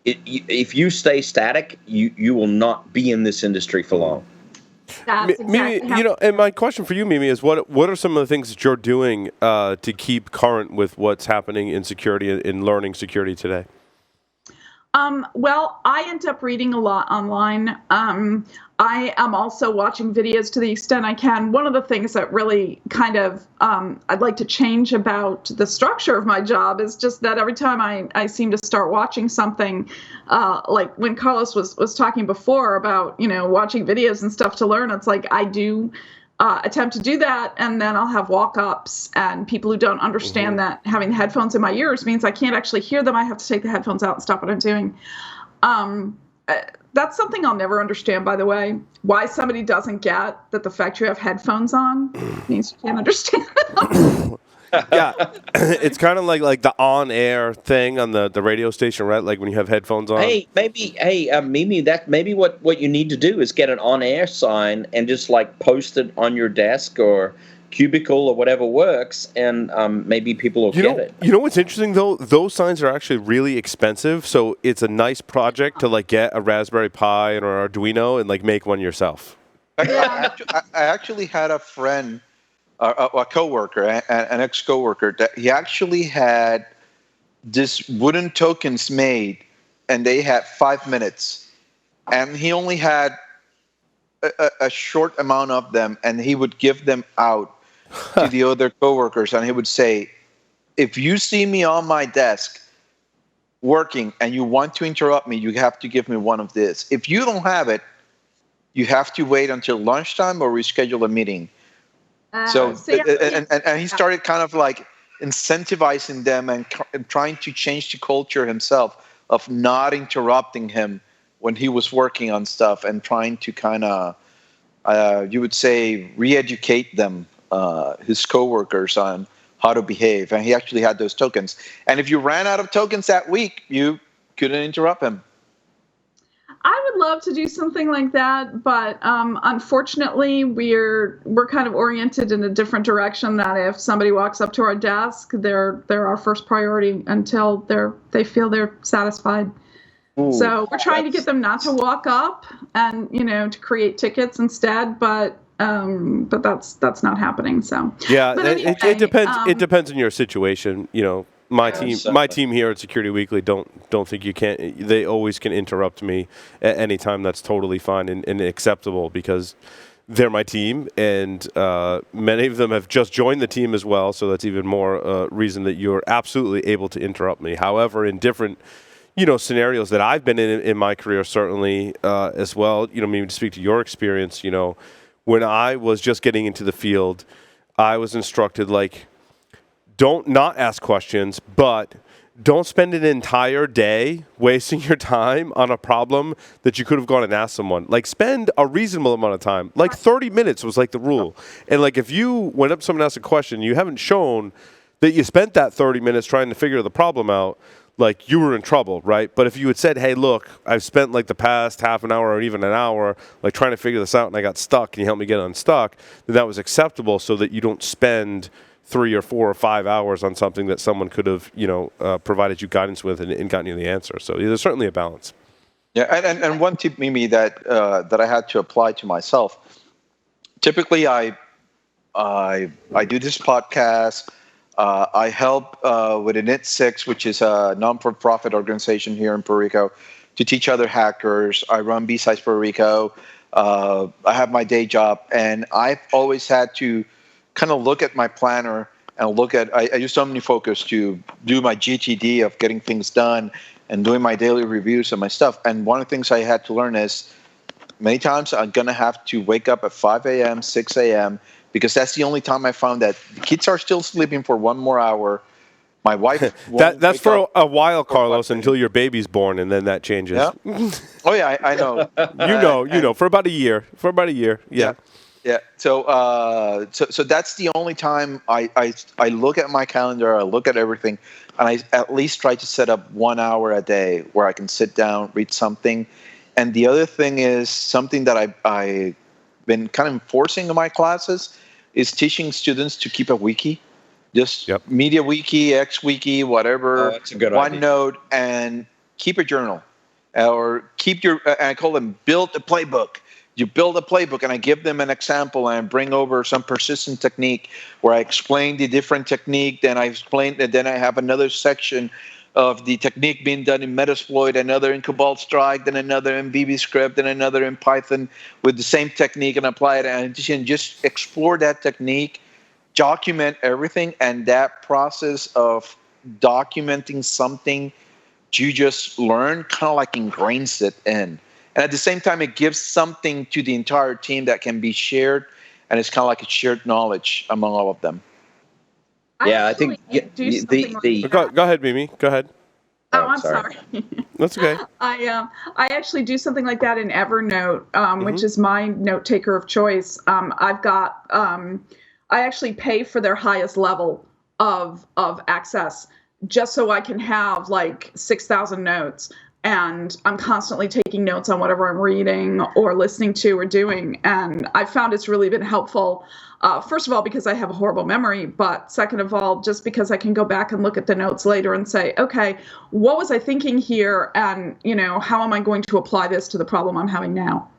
If you stay static, you will not be in this industry for long. That's Mimi, and my question for you, Mimi, is what are some of the things that you're doing to keep current with what's happening in security, in learning security today? Well, I end up reading a lot online. I am also watching videos to the extent I can. One of the things that really kind of I'd like to change about the structure of my job is just that every time I seem to start watching something, like when Carlos was talking before about, watching videos and stuff to learn, it's like I do attempt to do that, and then I'll have walk-ups, and people who don't understand that having the headphones in my ears means I can't actually hear them. I have to take the headphones out and stop what I'm doing. That's something I'll never understand, by the way. Why somebody doesn't get that the fact you have headphones on means you can't understand them. Yeah, it's kind of like the on-air thing on the radio station, right? Like when you have headphones on. Mimi, that maybe what you need to do is get an on-air sign and just post it on your desk or cubicle or whatever works, and maybe people will get it. You know what's interesting though? Those signs are actually really expensive, so it's a nice project to get a Raspberry Pi or an Arduino and make one yourself. I actually had a friend a coworker, an ex-coworker, that he actually had this wooden tokens made, and they had 5 minutes, and he only had a short amount of them, and he would give them out to the other coworkers, and he would say, if you see me on my desk working and you want to interrupt me, you have to give me one of this. If you don't have it, you have to wait until lunchtime or reschedule a meeting. So he started kind of like incentivizing them and trying to change the culture himself of not interrupting him when he was working on stuff, and trying to kind of, you would say, re-educate them, his coworkers, on how to behave. And he actually had those tokens. And if you ran out of tokens that week, you couldn't interrupt him. I would love to do something like that, but unfortunately, we're kind of oriented in a different direction. That if somebody walks up to our desk, they're our first priority until they feel they're satisfied. Ooh, so we're trying to get them not to walk up and to create tickets instead, but that's not happening. So yeah, anyway, it depends. It depends on your situation. My team here at Security Weekly don't think you can't. They always can interrupt me at any time. That's totally fine and acceptable, because they're my team, and many of them have just joined the team as well. So that's even more reason that you're absolutely able to interrupt me. However, in different scenarios that I've been in my career, certainly as well. Maybe to speak to your experience. When I was just getting into the field, I was instructed, like, don't not ask questions, but don't spend an entire day wasting your time on a problem that you could have gone and asked someone. Like, spend a reasonable amount of time. Like 30 minutes was like the rule. And like, if you went up to someone and asked a question, you haven't shown that you spent that 30 minutes trying to figure the problem out, like, you were in trouble, right? But if you had said, hey, look, I've spent like the past half an hour or even an hour like trying to figure this out and I got stuck, can you help me get unstuck? Then that was acceptable, so that you don't spend 3 or 4 or 5 hours on something that someone could have, provided you guidance with and gotten you the answer. So there's certainly a balance. Yeah, and one tip, Mimi, that I had to apply to myself. Typically, I do this podcast. I help with Init 6, which is a non-for-profit organization here in Puerto Rico, to teach other hackers. I run B-Sides Puerto Rico. I have my day job, and I've always had to kind of look at my planner and look at, I use OmniFocus to do my GTD of getting things done and doing my daily reviews of my stuff. And one of the things I had to learn is many times I'm going to have to wake up at 5 a.m., 6 a.m., because that's the only time I found that the kids are still sleeping for 1 more hour. My wife that's for a while, Carlos, until your baby's born, and then that changes. Yeah. Oh, yeah, I know. you know, for about a year. Yeah. Yeah. So that's the only time I look at my calendar, I look at everything, and I at least try to set up 1 hour a day where I can sit down, read something. And the other thing is something that I've been kind of enforcing in my classes is teaching students to keep a wiki. Just Media Wiki, X Wiki, whatever, that's a good OneNote, and keep a journal. Or keep your, I call them build a playbook. You build a playbook, and I give them an example, and I bring over some persistent technique where I explain the different technique. Then I have another section of the technique being done in Metasploit, another in Cobalt Strike, then another in VBScript, and another in Python with the same technique, and apply it and just explore that technique, document everything, and that process of documenting something you just learn kind of like ingrains it in. And at the same time, it gives something to the entire team that can be shared, and it's kind of like a shared knowledge among all of them. Yeah, I think Go ahead, Mimi. Go ahead. Oh, I'm sorry. That's okay. I actually do something like that in Evernote, which is my note taker of choice. I've got I actually pay for their highest level of access just so I can have like 6,000 notes. And I'm constantly taking notes on whatever I'm reading or listening to or doing. And I found it's really been helpful. First of all, because I have a horrible memory, but second of all, just because I can go back and look at the notes later and say, okay, what was I thinking here? And, how am I going to apply this to the problem I'm having now?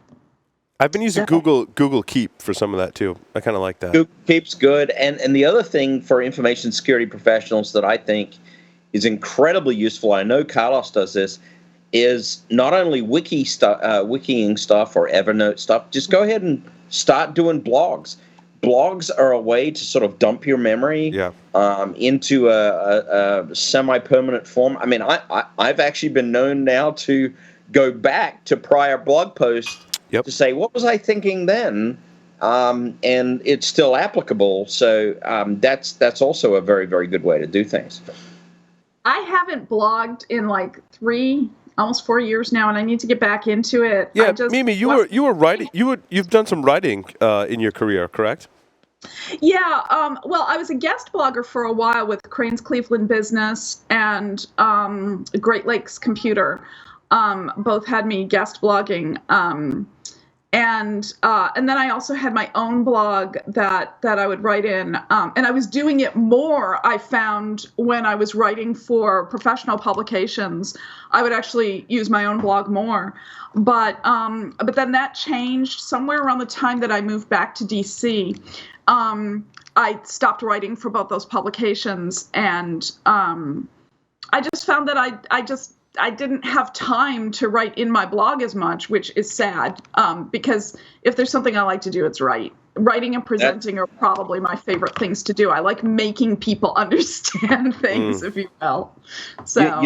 I've been using Google Keep for some of that too. I kind of like that. Google Keep's good. And the other thing for information security professionals that I think is incredibly useful, I know Carlos does this, is not only wikiing stuff or Evernote stuff, just go ahead and start doing blogs. Blogs are a way to sort of dump your memory into a semi-permanent form. I mean, I've actually been known now to go back to prior blog posts to say, what was I thinking then? And it's still applicable. So that's also a very, very good way to do things. I haven't blogged in like almost 4 years now, and I need to get back into it. Yeah, Mimi, you were writing. You've done some writing in your career, correct? Yeah. Well, I was a guest blogger for a while with Crane's Cleveland Business and Great Lakes Computer. Both had me guest blogging. And then I also had my own blog that I would write in, and I was doing it more. I found when I was writing for professional publications, I would actually use my own blog more. But then that changed somewhere around the time that I moved back to DC. I stopped writing for both those publications, and I just found that I didn't have time to write in my blog as much, which is sad, because if there's something I like to do, it's writing and presenting are probably my favorite things to do. I like making people understand things, if you will. So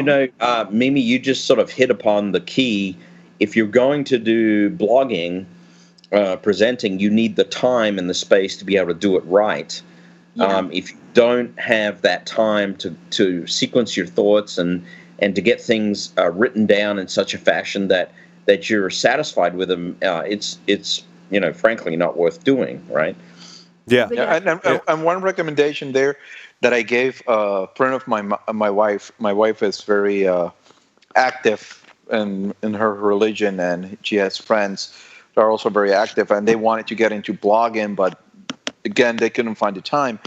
Mimi, you just sort of hit upon the key. If you're going to do blogging, presenting, you need the time and the space to be able to do it right. Yeah. If you don't have that time to sequence your thoughts and to get things written down in such a fashion that you're satisfied with them, it's frankly not worth doing, right? Yeah. And one recommendation there that I gave a friend of my wife. My wife is very active in her religion, and she has friends that are also very active, and they wanted to get into blogging, but again, they couldn't find the time.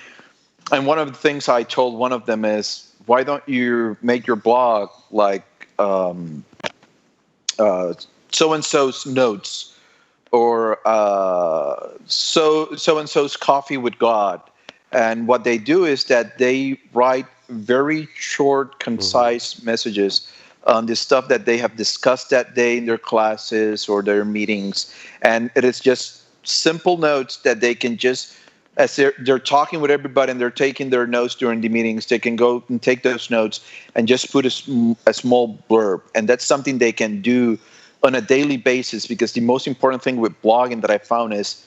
And one of the things I told one of them is, why don't you make your blog like so-and-so's notes, or so-and-so's coffee with God? And what they do is that they write very short, concise messages on the stuff that they have discussed that day in their classes or their meetings. And it is just simple notes that they can just, as they're talking with everybody and they're taking their notes during the meetings, they can go and take those notes and just put a small blurb. And that's something they can do on a daily basis, because the most important thing with blogging that I found is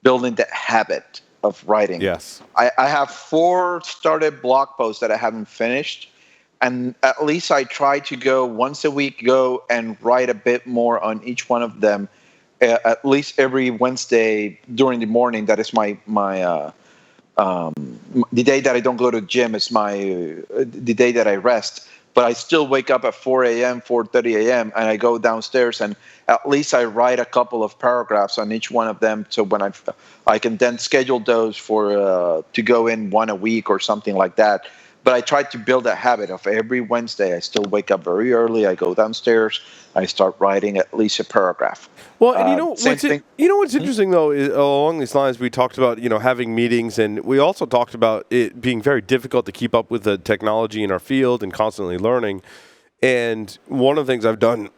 building that habit of writing. Yes. I have 4 started blog posts that I haven't finished, and at least I try to go once a week, go and write a bit more on each one of them. At least every Wednesday during the morning. That is my the day that I don't go to the gym is the day that I rest. But I still wake up at 4 a.m., 4:30 a.m., and I go downstairs, and at least I write a couple of paragraphs on each one of them. So when I can then schedule those for to go in one a week or something like that. But I try to build that habit of every Wednesday. I still wake up very early. I go downstairs. I start writing at least a paragraph. Well, and what's interesting though is along these lines, we talked about having meetings, and we also talked about it being very difficult to keep up with the technology in our field and constantly learning. And one of the things I've done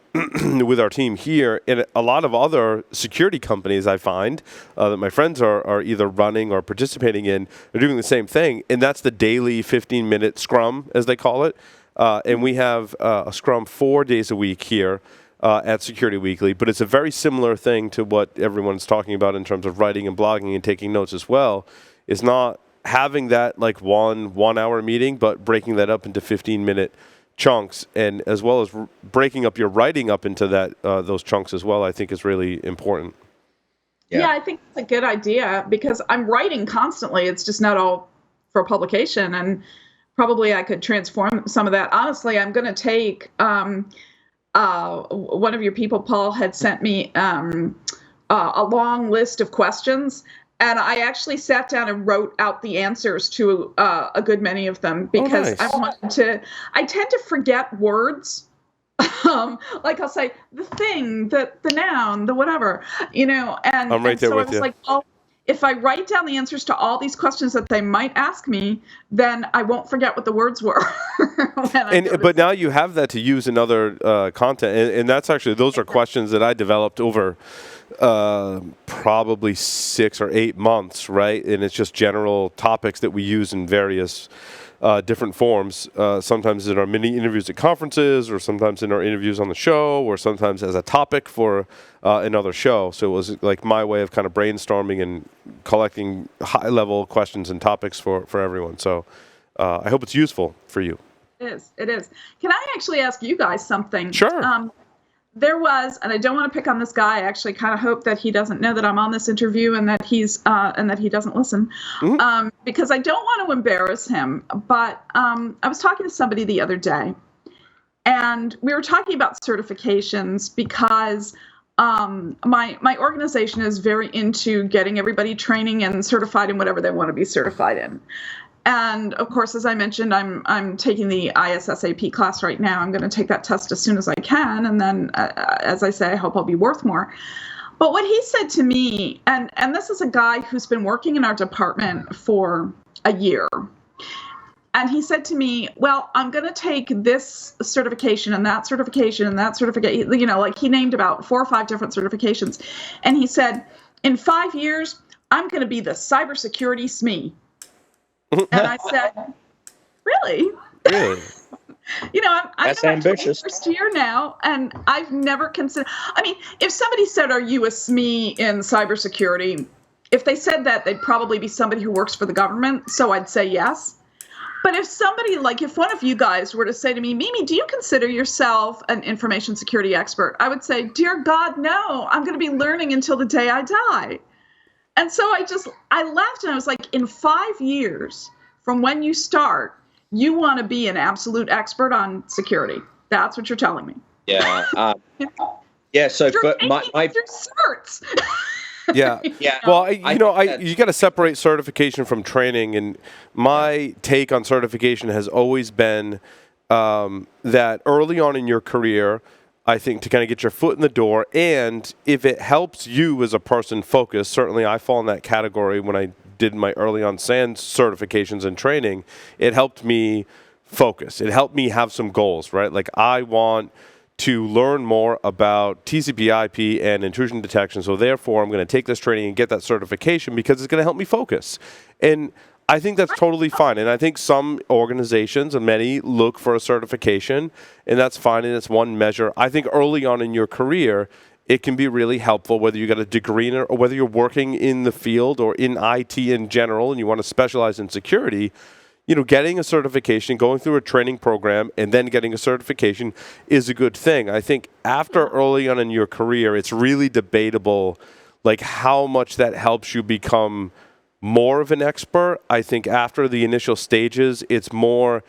with our team here, and a lot of other security companies I find that my friends are either running or participating in, are doing the same thing, and that's the daily 15-minute Scrum, as they call it. And we have a Scrum 4 days a week here at Security Weekly, but it's a very similar thing to what everyone's talking about in terms of writing and blogging and taking notes as well. It's not having that like one hour meeting, but breaking that up into 15-minute chunks, and as well as breaking up your writing up into those chunks as well, I think is really important. Yeah, I think it's a good idea, because I'm writing constantly. It's just not all for publication, and probably I could transform some of that. Honestly, I'm going to take one of your people, Paul, had sent me a long list of questions, and I actually sat down and wrote out the answers to a good many of them, because nice. I tend to forget words Like I'll say the thing, the noun, the whatever, and I'm right there so with I was you. like, well, if I write down the answers to all these questions that they might ask me, then I won't forget what the words were. But now you have that to use in other content, and that's actually, those are questions that I developed over probably 6 or 8 months, right? And it's just general topics that we use in various different forms, sometimes in our mini interviews at conferences, or sometimes in our interviews on the show, or sometimes as a topic for another show. So it was like my way of kind of brainstorming and collecting high-level questions and topics for everyone. So I hope it's useful for you. It is. Can I actually ask you guys something? Sure. There was, and I don't want to pick on this guy. I actually kind of hope that he doesn't know that I'm on this interview and that he doesn't listen, because I don't want to embarrass him. But I was talking to somebody the other day, and we were talking about certifications because my organization is very into getting everybody training and certified in whatever they want to be certified in. And of course, as I mentioned, I'm taking the ISSAP class right now. I'm going to take that test as soon as I can, and then, as I say, I hope I'll be worth more. But what he said to me, and this is a guy who's been working in our department for a year, and he said to me, "Well, I'm going to take this certification and that certification and that certification." Like he named about 4 or 5 different certifications, and he said, "In 5 years, I'm going to be the cybersecurity SME." And I said, "Really?" Really? That's ambitious. First year now, and I've never considered. I mean, if somebody said, "Are you a SME in cybersecurity?" If they said that, they'd probably be somebody who works for the government. So I'd say yes. But if one of you guys were to say to me, "Mimi, do you consider yourself an information security expert?" I would say, "Dear God, no. I'm going to be learning until the day I die." And so I laughed, and I was like, in 5 years from when you start, you want to be an absolute expert on security. That's what you're telling me. Yeah. Yeah. So, you're but my certs. Yeah. Well, you got to separate certification from training, and my take on certification has always been that early on in your career, I think, to kind of get your foot in the door, and if it helps you as a person focus, certainly I fall in that category. When I did my early on SANS certifications and training, it helped me focus. It helped me have some goals, right? Like, I want to learn more about TCP/IP and intrusion detection, so therefore I'm going to take this training and get that certification because it's going to help me focus. And I think that's totally fine. And I think some organizations, and many, look for a certification, and that's fine, and it's one measure. I think early on in your career, it can be really helpful, whether you got a degree in it or whether you're working in the field or in IT in general and you want to specialize in security. Getting a certification, going through a training program, and then getting a certification is a good thing. I think after early on in your career, it's really debatable, like, how much that helps you become more of an expert. I think after the initial stages, it's more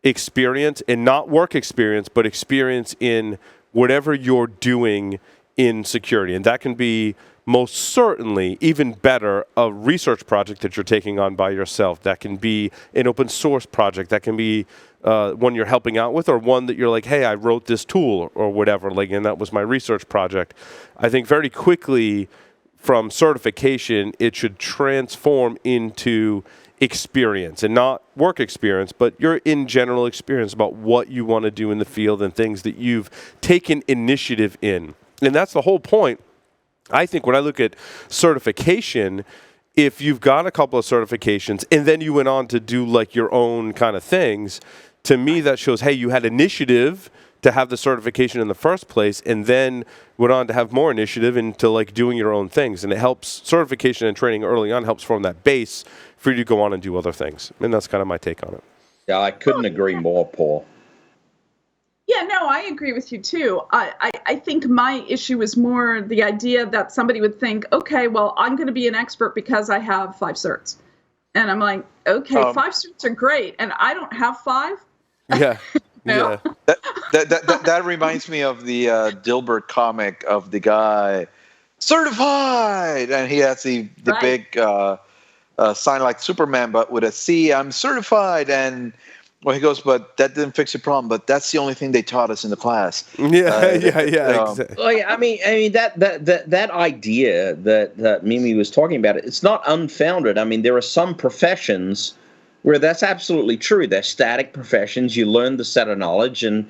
experience, and not work experience, but experience in whatever you're doing in security. And that can be most certainly even better a research project that you're taking on by yourself. That can be an open source project. That can be one you're helping out with, or one that you're like, "Hey, I wrote this tool," or whatever, like, and that was my research project. I think very quickly from certification, it should transform into experience, and not work experience, but your in general experience about what you want to do in the field and things that you've taken initiative in. And that's the whole point. I think when I look at certification, if you've got a couple of certifications and then you went on to do like your own kind of things, to me that shows, hey, you had initiative to have the certification in the first place, and then went on to have more initiative into like doing your own things. And it helps, certification and training early on helps form that base for you to go on and do other things. And that's kind of my take on it. Yeah, I couldn't agree more, Paul. Yeah, no, I agree with you too. I think my issue is more the idea that somebody would think, okay, well, I'm going to be an expert because I have 5 certs. And I'm like, okay, 5 certs are great, and I don't have 5. Yeah. Yeah. That reminds me of the Dilbert comic of the guy certified, and he has the big sign like Superman, but with a C. I'm certified, and Well, he goes, but that didn't fix the problem. But that's the only thing they taught us in the class. Yeah, exactly. Well, yeah, I mean that idea that Mimi was talking about, it's not unfounded. I mean, there are some professions where that's absolutely true. They're static professions. You learn the set of knowledge, and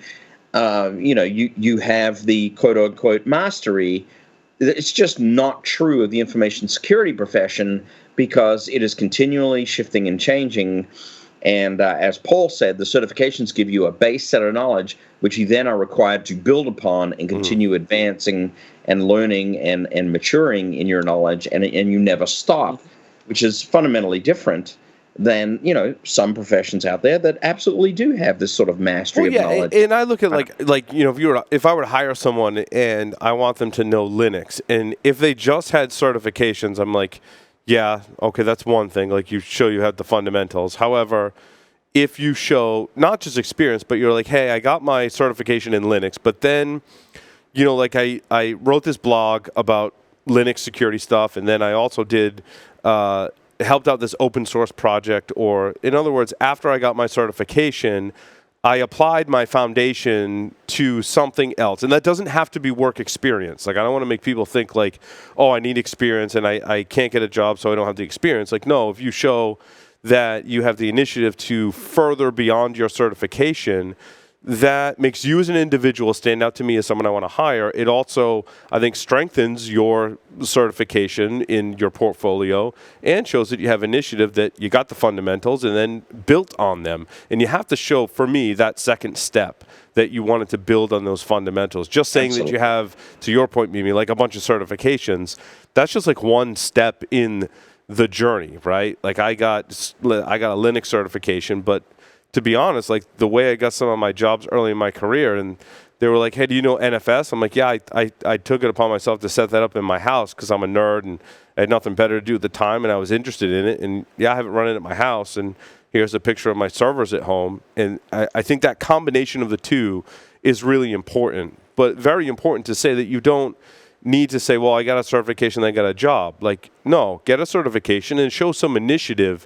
you have the quote unquote mastery. It's just not true of the information security profession because it is continually shifting and changing. And as Paul said, the certifications give you a base set of knowledge, which you then are required to build upon and continue advancing and learning and maturing in your knowledge, and you never stop, which is fundamentally different than some professions out there that absolutely do have this sort of mastery of knowledge. And I look at if I were to hire someone and I want them to know Linux, and if they just had certifications, I'm like, yeah, okay, that's one thing. Like, you show you have the fundamentals. However, if you show not just experience, but you're like, hey, I got my certification in Linux, but then, like I wrote this blog about Linux security stuff, and then I also did helped out this open source project, or in other words, after I got my certification, I applied my foundation to something else. And that doesn't have to be work experience. Like, I don't want to make people think like, oh, I need experience and I can't get a job, so I don't have the experience. Like, no, if you show that you have the initiative to further beyond your certification, that makes you as an individual stand out to me as someone I want to hire. It also, I think, strengthens your certification in your portfolio and shows that you have initiative, that you got the fundamentals and then built on them. And you have to show, for me, that second step, that you wanted to build on those fundamentals. Just saying Absolutely. That you have, to your point, Mimi, like a bunch of certifications, that's just like one step in the journey, right? Like, I got a Linux certification, but to be honest, like, the way I got some of my jobs early in my career, and they were like, hey, do you know NFS? I'm like, yeah, I took it upon myself to set that up in my house because I'm a nerd and I had nothing better to do at the time, and I was interested in it. And yeah, I have it running at my house, and here's a picture of my servers at home. And I think that combination of the two is really important, but very important to say that you don't need to say, well, I got a certification, I got a job. Like, no, get a certification and show some initiative.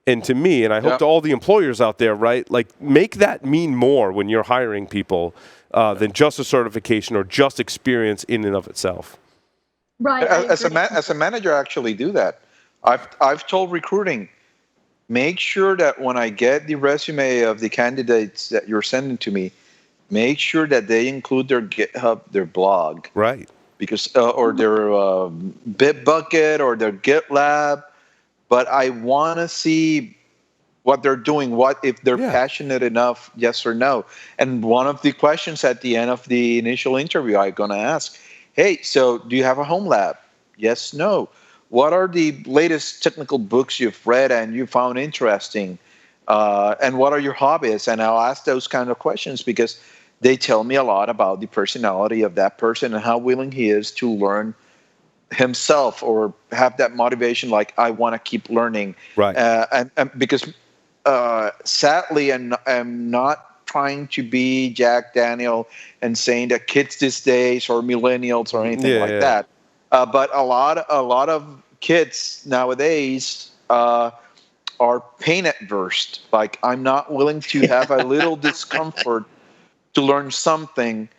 And to me, and I hope to all the employers out there, right, like, make that mean more when you're hiring people than just a certification or just experience in and of itself. Right. As a manager, I actually do that. I've told recruiting, make sure that when I get the resume of the candidates that you're sending to me, make sure that they include their GitHub, their blog. Right. Because or their Bitbucket or their GitLab. But I want to see what they're doing, what if they're passionate enough, yes or no. And one of the questions at the end of the initial interview, I'm going to ask, hey, so do you have a home lab? Yes, no. What are the latest technical books you've read and you found interesting? And what are your hobbies? And I'll ask those kind of questions because they tell me a lot about the personality of that person and how willing he is to learn himself or have that motivation, like, I want to keep learning. Right. And because sadly, I'm not trying to be Jack Daniel and saying that kids these days or millennials or anything like that. But a lot of kids nowadays are pain adverse. Like, I'm not willing to have a little discomfort to learn something,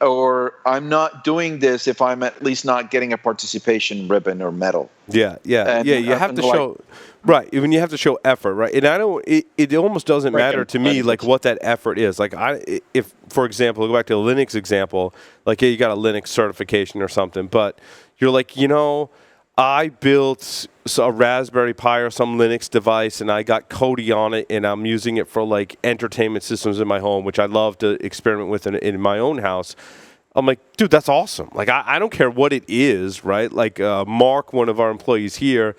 or I'm not doing this if I'm at least not getting a participation ribbon or medal. Yeah. You have to show, right? When you have to show effort, right? And I don't. It almost doesn't matter to me, like, what that effort is. Like, if for example, go back to the Linux example, like, yeah, you got a Linux certification or something, but you're like, I built a Raspberry Pi or some Linux device, and I got Kodi on it, and I'm using it for, like, entertainment systems in my home, which I love to experiment with in my own house. I'm like, dude, that's awesome. Like, I don't care what it is, right? Like, Mark, one of our employees here,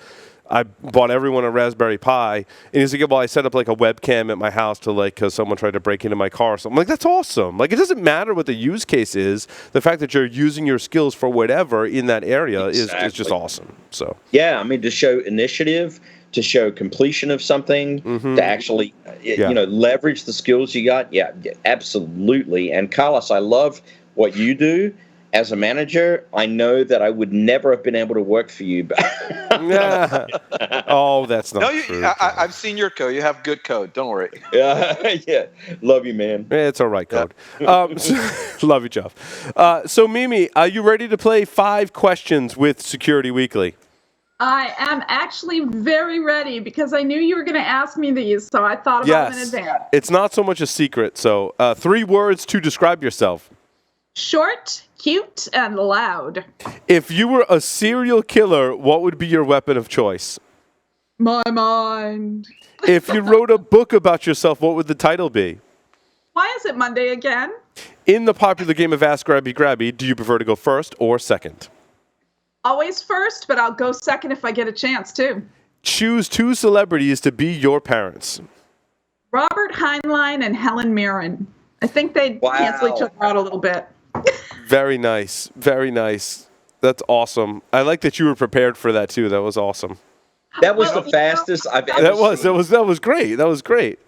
I bought everyone a Raspberry Pi, and he's like, well, I set up, like, a webcam at my house to, like, because someone tried to break into my car. So I'm like, that's awesome. Like, it doesn't matter what the use case is. The fact that you're using your skills for whatever in that area is just awesome. So yeah, I mean, to show initiative, to show completion of something, to actually, leverage the skills you got. Yeah, absolutely. And Carlos, I love what you do. as a manager, I know that I would never have been able to work for you. Oh, that's not No, true. I've seen your code. You have good code. Don't worry. Yeah, love you, man. It's all right, Code. Love you, Jeff. So, Mimi, are you ready to play 5 questions with Security Weekly? I am actually very ready because I knew you were going to ask me these, so I thought about them in advance. It's not so much a secret. So, 3 words to describe yourself. Short, cute, and loud. If you were a serial killer, what would be your weapon of choice? My mind. If you wrote a book about yourself, what would the title be? Why is it Monday again? In the popular game of Ask Grabby Grabby, do you prefer to go first or second? Always first, but I'll go second if I get a chance, too. Choose 2 celebrities to be your parents. Robert Heinlein and Helen Mirren. I think they cancel each other out a little bit. Very nice. Very nice. That's awesome. I like that you were prepared for that, too. That was awesome. That was the fastest I've ever seen. That was great. That was great.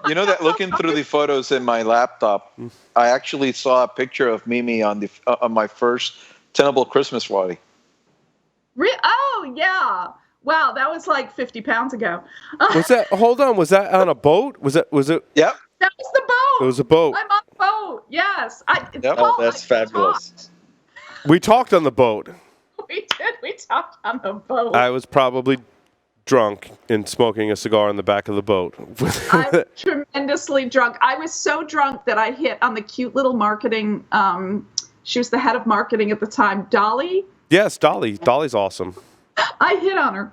You know that looking through the photos in my laptop, I actually saw a picture of Mimi on my first Tenable Christmas party. Oh, yeah. Wow, that was like 50 pounds ago. Was that? Hold on. Was that on a boat? Was it? Yep. That was the boat. It was a boat. I'm on the boat. Yes. Yep. Oh, that's fabulous. We talked on the boat. We did. We talked on the boat. I was probably drunk and smoking a cigar in the back of the boat. I was tremendously drunk. I was so drunk that I hit on the cute little marketing. She was the head of marketing at the time, Dolly. Yes, Dolly. Dolly's awesome. I hit on her.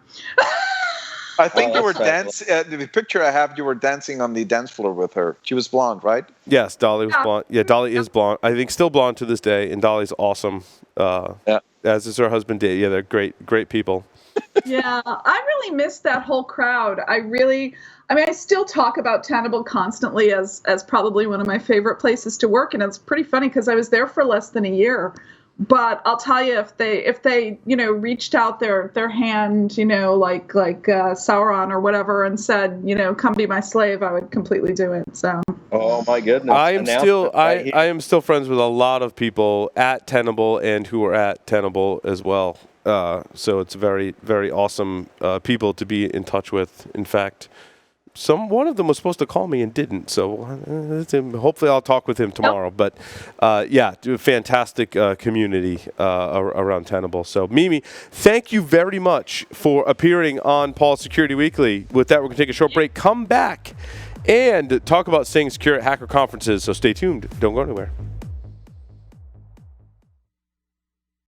I think you were dancing. The picture I have, you were dancing on the dance floor with her. She was blonde, right? Yes, Dolly was blonde. Yeah, Dolly is blonde. I think still blonde to this day, and Dolly's awesome. As is her husband, Dave. Yeah, they're great people. Yeah, I really missed that whole crowd. I still talk about Tenable constantly as probably one of my favorite places to work, and it's pretty funny because I was there for less than a year. But I'll tell you, if they reached out their hand, like Sauron or whatever, and said, come be my slave, I would completely do it. So. Oh my goodness! I am still friends with a lot of people at Tenable and who are at Tenable as well. So it's very, very awesome people to be in touch with. In fact, one of them was supposed to call me and didn't. So hopefully I'll talk with him tomorrow. But fantastic community around Tenable. So Mimi, thank you very much for appearing on Paul's Security Weekly. With that, we're going to take a short break. Come back and talk about staying secure at hacker conferences. So stay tuned. Don't go anywhere.